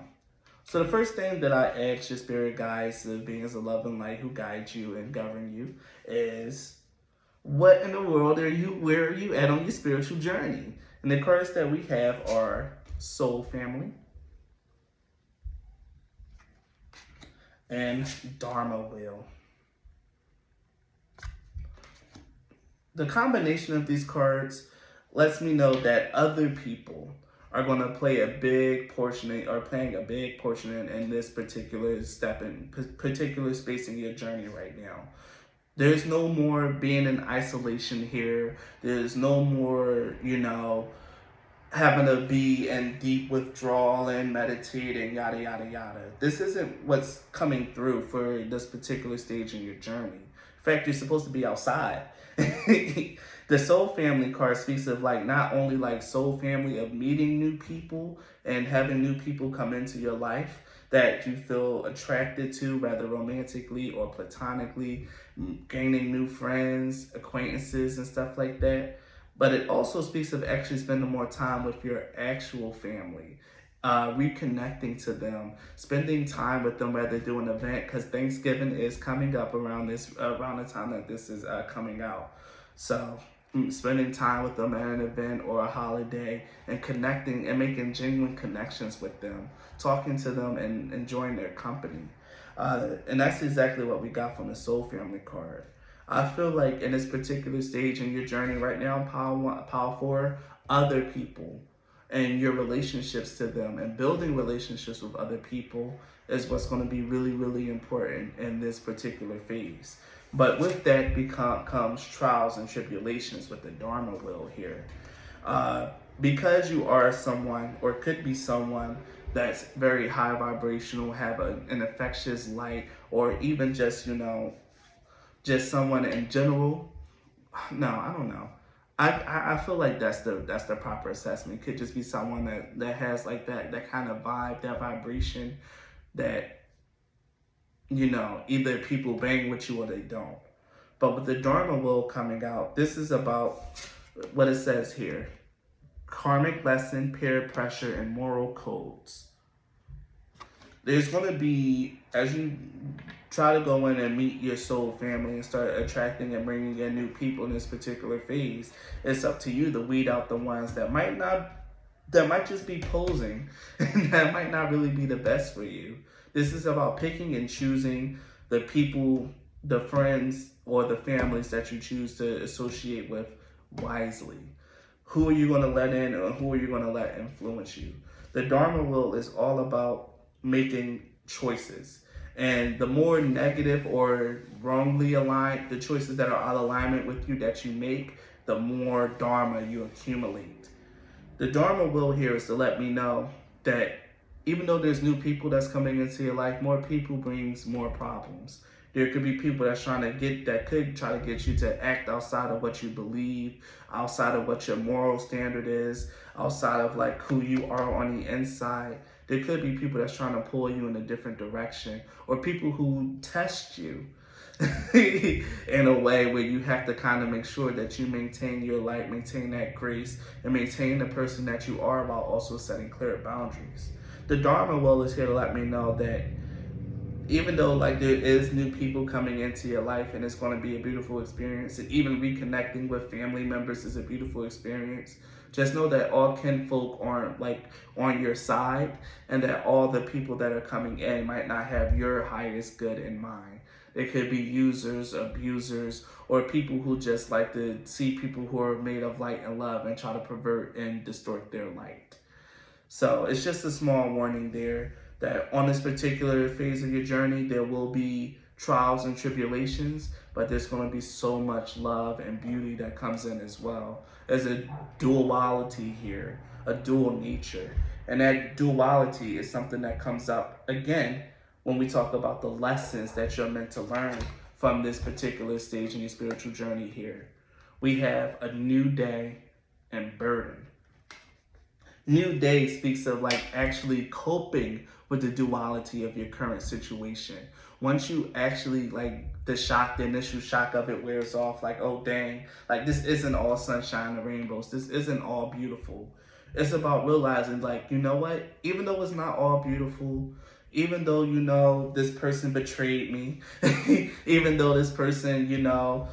So the first thing that I ask your spirit guides, the beings of love and light who guide you and govern you, is what in the world where are you at on your spiritual journey? And the cards that we have are Soul Family and Dharma Wheel. The combination of these cards lets me know that other people are going to play a big portion, or playing a big portion in this particular particular space in your journey right now. There's no more being in isolation here. There's no more, having to be in deep withdrawal and meditating, yada, yada, yada. This isn't what's coming through for this particular stage in your journey. In fact, you're supposed to be outside. The Soul Family card speaks of not only soul family of meeting new people and having new people come into your life that you feel attracted to, rather romantically or platonically, gaining new friends, acquaintances, and stuff like that. But it also speaks of actually spending more time with your actual family, reconnecting to them, spending time with them rather do an event, because Thanksgiving is coming up around the time that this is coming out. So spending time with them at an event or a holiday and connecting and making genuine connections with them, talking to them and enjoying their company. And that's exactly what we got from the Soul Family card. I feel like in this particular stage in your journey right now, Pile 4, other people and your relationships to them and building relationships with other people is what's going to be really, really important in this particular phase. But with that comes trials and tribulations with the Dharma Wheel here. Because you are someone, or could be someone, that's very high vibrational, have an infectious light, or even just, just someone in general. No, I don't know. I feel like that's the proper assessment. It could just be someone that has that kind of vibe, that vibration, that either people bang with you or they don't. But with the Dharma Wheel coming out, this is about what it says here: karmic lesson, peer pressure, and moral codes. There's going to be, as you try to go in and meet your soul family and start attracting and bringing in new people in this particular phase, it's up to you to weed out the ones that might just be posing and that might not really be the best for you. This is about picking and choosing the people, the friends, or the families that you choose to associate with wisely. Who are you going to let in, or who are you going to let influence you? The Dharma wheel is all about making choices. And the more negative or wrongly aligned, the choices that are out of alignment with you that you make, the more Dharma you accumulate. The Dharma wheel here is to let me know that even though there's new people that's coming into your life, more people brings more problems. There could be people that could try to get you to act outside of what you believe, outside of what your moral standard is, outside of like who you are on the inside. There could be people that's trying to pull you in a different direction, or people who test you in a way where you have to kind of make sure that you maintain your light, maintain that grace, and maintain the person that you are while also setting clear boundaries. The Dharma well is here to let me know that even though like there is new people coming into your life and it's going to be a beautiful experience, and even reconnecting with family members is a beautiful experience, just know that all kinfolk aren't like on your side, and that all the people that are coming in might not have your highest good in mind. They could be users, abusers, or people who just like to see people who are made of light and love and try to pervert and distort their light. So it's just a small warning there that on this particular phase of your journey, there will be trials and tribulations, but there's going to be so much love and beauty that comes in as well. There's a duality here, a dual nature. And that duality is something that comes up again when we talk about the lessons that you're meant to learn from this particular stage in your spiritual journey here. We have a new day and burden. New day speaks of like actually coping with the duality of your current situation. Once you actually like the initial shock of it wears off, like, oh dang, like this isn't all sunshine and rainbows. This isn't all beautiful. It's about realizing like, you know what? Even though it's not all beautiful, even though, you know, this person betrayed me, even though this person, you know,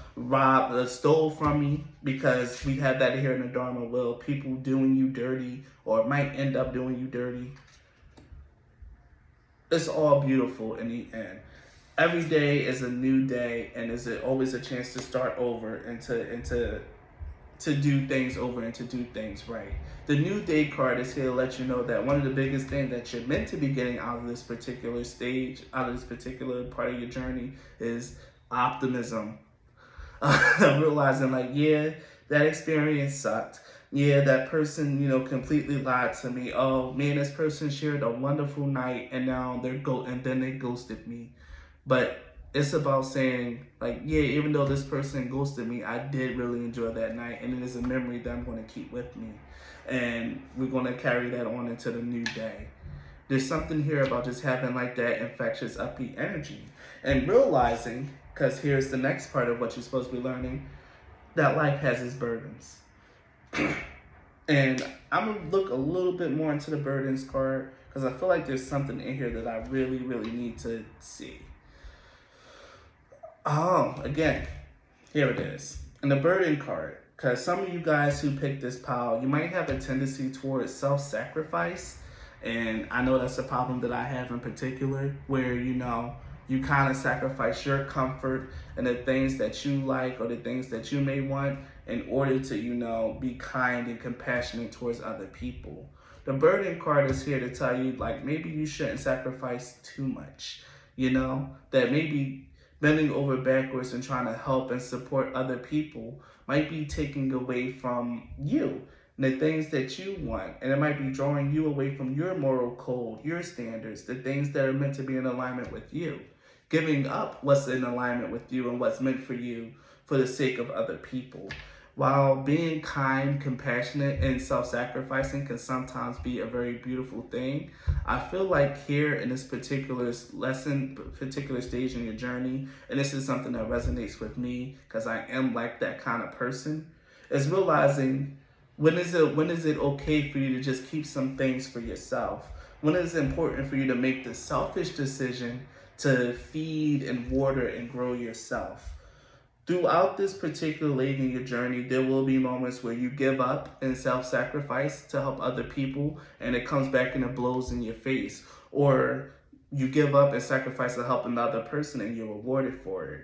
stole from me, because we have that here in the Dharma will, people doing you dirty or might end up doing you dirty. It's all beautiful in the end. Every day is a new day, and is always a chance to start over and to do things over and to do things right. The New Day card is here to let you know that one of the biggest things that you're meant to be getting out of this particular stage, out of this particular part of your journey, is optimism. Realizing like, yeah, that experience sucked. Yeah, that person, you know, completely lied to me. Oh man, this person shared a wonderful night, and now and then they ghosted me. But it's about saying, like, yeah, even though this person ghosted me, I did really enjoy that night, and it is a memory that I'm going to keep with me. And we're going to carry that on into the new day. There's something here about just having like that infectious, upbeat energy. And realizing, because here's the next part of what you're supposed to be learning, that life has its burdens. And I'm going to look a little bit more into the burdens card, because I feel like there's something in here that I really, really need to see. Oh, again, here it is. And the burden card, because some of you guys who picked this pile, you might have a tendency towards self-sacrifice. And I know that's a problem that I have in particular, where, you know, you kind of sacrifice your comfort and the things that you like or the things that you may want in order to, you know, be kind and compassionate towards other people. The burden card is here to tell you, like, maybe you shouldn't sacrifice too much, you know, that maybe bending over backwards and trying to help and support other people might be taking away from you and the things that you want. And it might be drawing you away from your moral code, your standards, the things that are meant to be in alignment with you. Giving up what's in alignment with you and what's meant for you for the sake of other people. While being kind, compassionate, and self-sacrificing can sometimes be a very beautiful thing, I feel like here in this particular lesson, particular stage in your journey, and this is something that resonates with me because I am like that kind of person, is realizing when is it okay for you to just keep some things for yourself? When is it important for you to make the selfish decision to feed and water and grow yourself? Throughout this particular leg in your journey, there will be moments where you give up and self-sacrifice to help other people, and it comes back and it blows in your face. Or you give up and sacrifice to help another person and you're rewarded for it.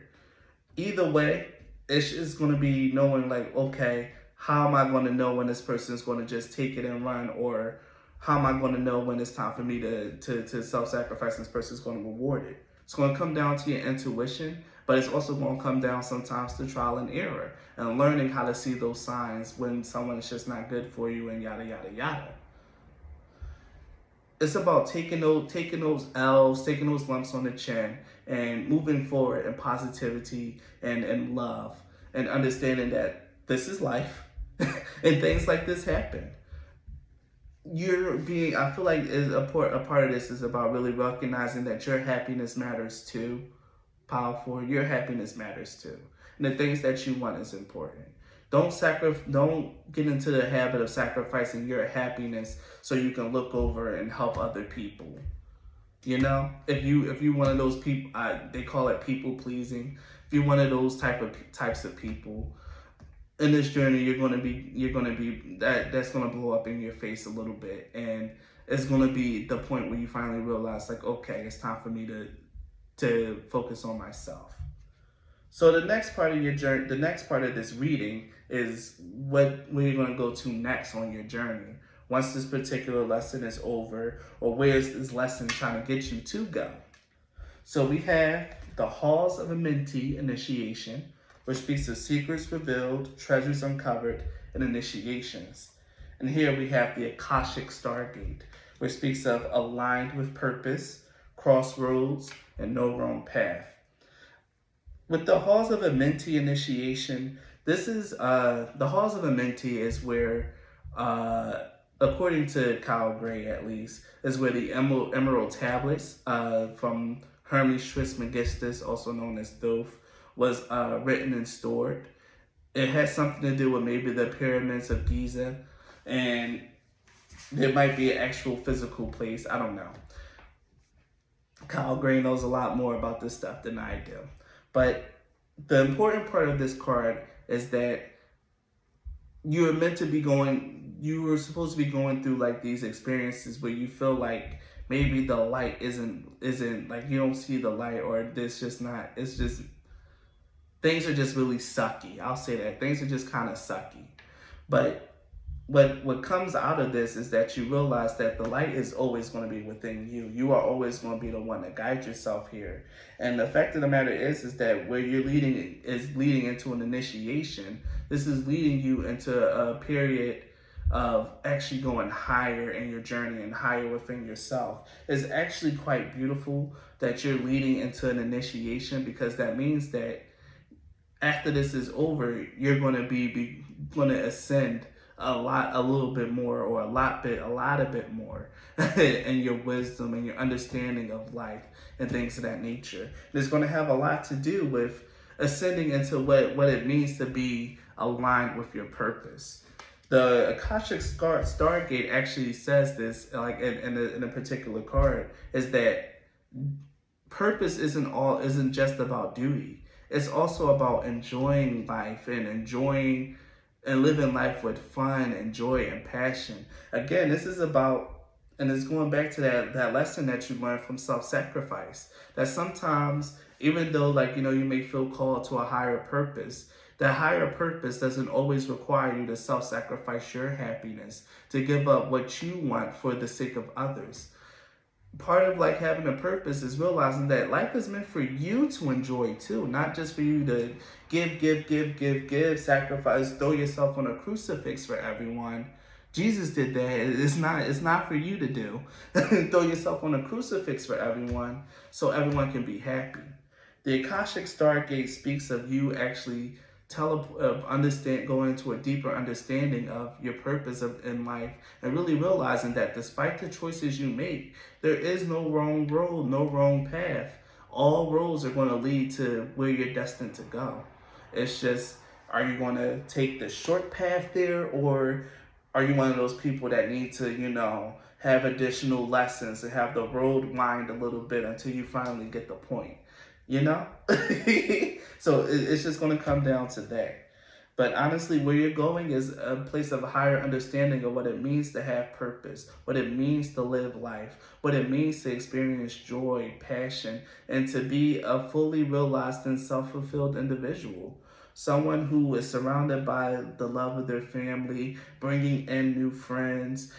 Either way, it's just going to be knowing like, okay, how am I going to know when this person is going to just take it and run, or how am I going to know when it's time for me to self-sacrifice and this person is going to reward it? It's going to come down to your intuition, but it's also going to come down sometimes to trial and error and learning how to see those signs when someone is just not good for you and yada, yada, yada. It's about taking those L's, taking those lumps on the chin, and moving forward in positivity and love, and understanding that this is life, and things like this happen. I feel like a part of this is about really recognizing that your happiness matters too. Powerful, your happiness matters too, and the things that you want is important. Don't get into the habit of sacrificing your happiness so you can look over and help other people. You know, if you one of those people, they call it people pleasing. If you're one of those types of people in this journey, you're gonna be that's gonna blow up in your face a little bit, and it's gonna be the point where you finally realize like, okay, it's time for me to focus on myself. So the next part of your journey, the next part of this reading is where you're going to go to next on your journey. Once this particular lesson is over, or where is this lesson trying to get you to go? So we have the Halls of a Mentee Initiation, which speaks of secrets revealed, treasures uncovered, and initiations. And here we have the Akashic Stargate, which speaks of aligned with purpose, crossroads, and no wrong path. With the Halls of a Mentee Initiation, this is the Halls of a Mentee is where, according to Kyle Gray at least, is where the Emerald Tablets from Hermes Trismegistus, also known as Thoth, was written and stored. It has something to do with maybe the pyramids of Giza, and there might be an actual physical place. I don't know. Kyle Gray knows a lot more about this stuff than I do. But the important part of this card is that you were supposed to be going through like these experiences where you feel like maybe the light isn't like, you don't see the light, or it's just things are just really sucky. I'll say that. Things are just kind of sucky. But what comes out of this is that you realize that the light is always going to be within you. You are always going to be the one that guides yourself here. And the fact of the matter is that where you're leading is leading into an initiation. This is leading you into a period of actually going higher in your journey and higher within yourself. It's actually quite beautiful that you're leading into an initiation, because that means that after this is over, you're going to be ascend a little bit more, or a lot bit more in your wisdom and your understanding of life and things of that nature. And it's going to have a lot to do with ascending into what it means to be aligned with your purpose. The Akashic Stargate actually says this, like in a particular card, is that purpose isn't just about duty. It's also about enjoying life and enjoying and living life with fun and joy and passion. Again, this is about, and it's going back to that lesson that you learned from self-sacrifice. That sometimes, even though like, you may feel called to a higher purpose, that higher purpose doesn't always require you to self-sacrifice your happiness, to give up what you want for the sake of others. Part of like having a purpose is realizing that life is meant for you to enjoy too, not just for you to give, sacrifice, throw yourself on a crucifix for everyone. Jesus did that. It's not for you to do. Throw yourself on a crucifix for everyone so everyone can be happy. The Akashic Stargate speaks of you actually going into a deeper understanding of your purpose in life, and really realizing that despite the choices you make, there is no wrong road, no wrong path. All roads are going to lead to where you're destined to go. It's just, are you going to take the short path there, or are you one of those people that need to, have additional lessons and have the road wind a little bit until you finally get the point? So it's just going to come down to that. But honestly, where you're going is a place of a higher understanding of what it means to have purpose, what it means to live life, what it means to experience joy, passion, and to be a fully realized and self-fulfilled individual. Someone who is surrounded by the love of their family, bringing in new friends,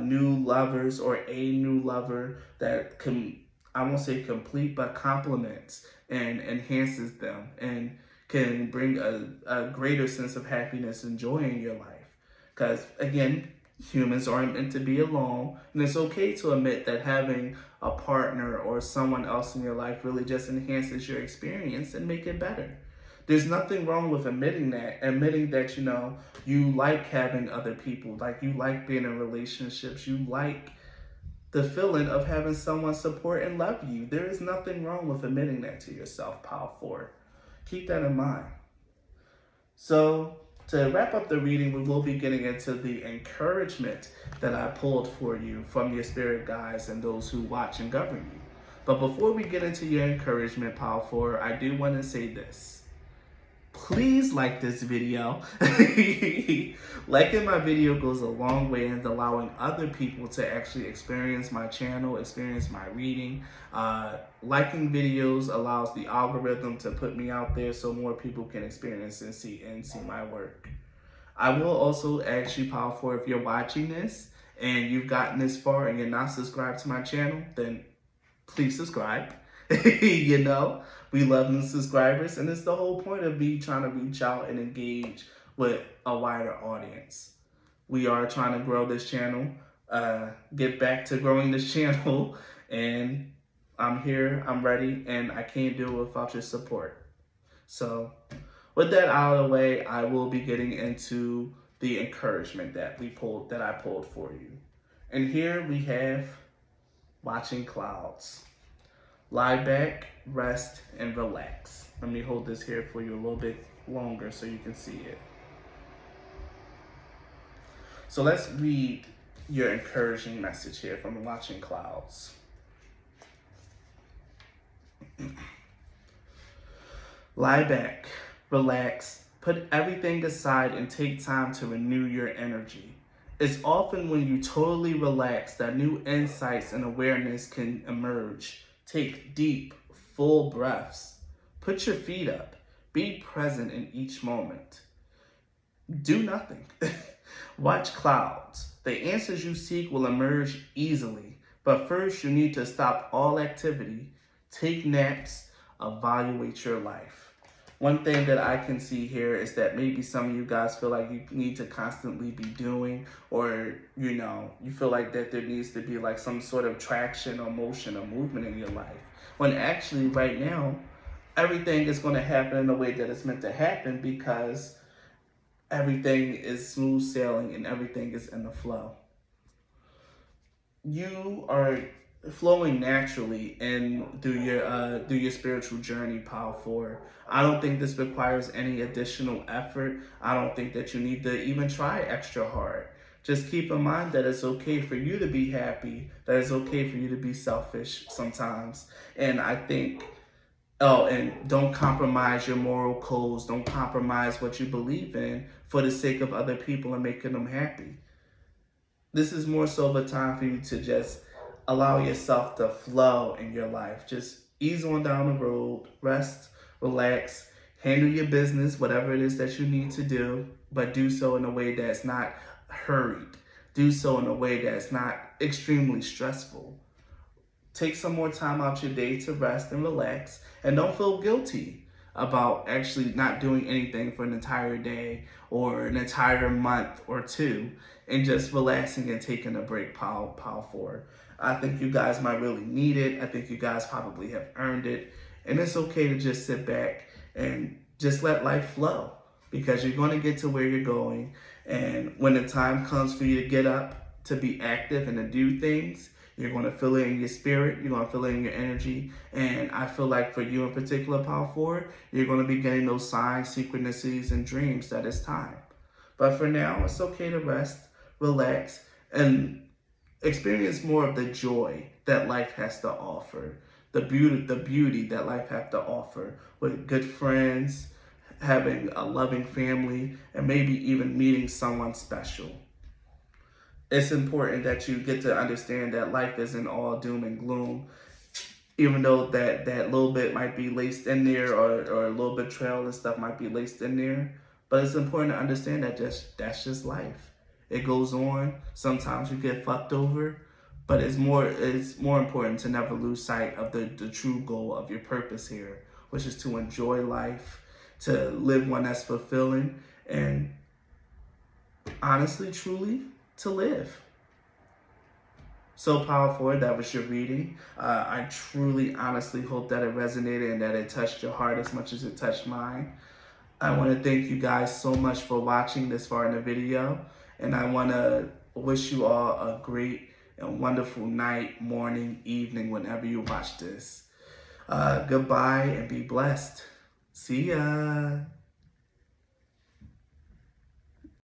new lovers, or a new lover that can, I won't say complete, but complements and enhances them and can bring a greater sense of happiness and joy in your life. Because again, humans aren't meant to be alone, and it's okay to admit that having a partner or someone else in your life really just enhances your experience and make it better. There's nothing wrong with admitting that, you like having other people, like you like being in relationships, you like the feeling of having someone support and love you. There is nothing wrong with admitting that to yourself, Pile 4. Keep that in mind. So, to wrap up the reading, we will be getting into the encouragement that I pulled for you from your spirit guides and those who watch and govern you. But before we get into your encouragement, Pile 4, I do want to say this. Please like this video. Liking my video goes a long way in allowing other people to actually experience my channel, experience my reading. Liking videos allows the algorithm to put me out there so more people can experience and see my work. I will also ask you, Pile 4, if you're watching this and you've gotten this far and you're not subscribed to my channel, then please subscribe. We love new subscribers, and it's the whole point of me trying to reach out and engage with a wider audience. We are trying to grow this channel, get back to growing this channel, and I'm here, I'm ready, and I can't do it without your support. So with that out of the way, I will be getting into the encouragement that I pulled for you. And here we have watching clouds. Lie back, rest, and relax. Let me hold this here for you a little bit longer so you can see it. So let's read your encouraging message here from Watching Clouds. Lie back, relax, put everything aside, and take time to renew your energy. It's often when you totally relax that new insights and awareness can emerge. Take deep, full breaths. Put your feet up. Be present in each moment. Do nothing. Watch clouds. The answers you seek will emerge easily, but first you need to stop all activity, take naps, evaluate your life. One thing that I can see here is that maybe some of you guys feel like you need to constantly be doing, or, you feel like that there needs to be like some sort of traction or motion or movement in your life. When actually right now, everything is going to happen in the way that it's meant to happen because everything is smooth sailing and everything is in the flow. You are flowing naturally through your spiritual journey, Pile 4. I don't think this requires any additional effort. I don't think that you need to even try extra hard. Just keep in mind that it's okay for you to be happy, that it's okay for you to be selfish sometimes. And I think, and don't compromise your moral codes, don't compromise what you believe in for the sake of other people and making them happy. This is more so of a time for you to just allow yourself to flow in your life. Just ease on down the road, rest, relax, handle your business, whatever it is that you need to do, but do so in a way that's not hurried. Do so in a way that's not extremely stressful. Take some more time out your day to rest and relax, and don't feel guilty about actually not doing anything for an entire day or an entire month or two, and just relaxing and taking a break, Pile 4. I think you guys might really need it. I think you guys probably have earned it. And it's okay to just sit back and just let life flow, because you're going to get to where you're going. And when the time comes for you to get up, to be active and to do things, you're going to feel it in your spirit. You're going to feel it in your energy. And I feel like for you in particular, Pile 4, you're going to be getting those signs, synchronicities, and dreams that it's time. But for now, it's okay to rest, relax, and experience more of the joy that life has to offer. The beauty that life has to offer with good friends, having a loving family, and maybe even meeting someone special. It's important that you get to understand that life isn't all doom and gloom, even though that little bit might be laced in there, or a little betrayal and stuff might be laced in there. But it's important to understand that that's just life. It goes on. Sometimes you get fucked over, but it's more important to never lose sight of the true goal of your purpose here, which is to enjoy life, to live one that's fulfilling, and honestly, truly, to live. So powerful. That was your reading. I truly, honestly hope that it resonated and that it touched your heart as much as it touched mine. I want to thank you guys so much for watching this far in the video. And I want to wish you all a great and wonderful night, morning, evening, whenever you watch this. Goodbye and be blessed. See ya.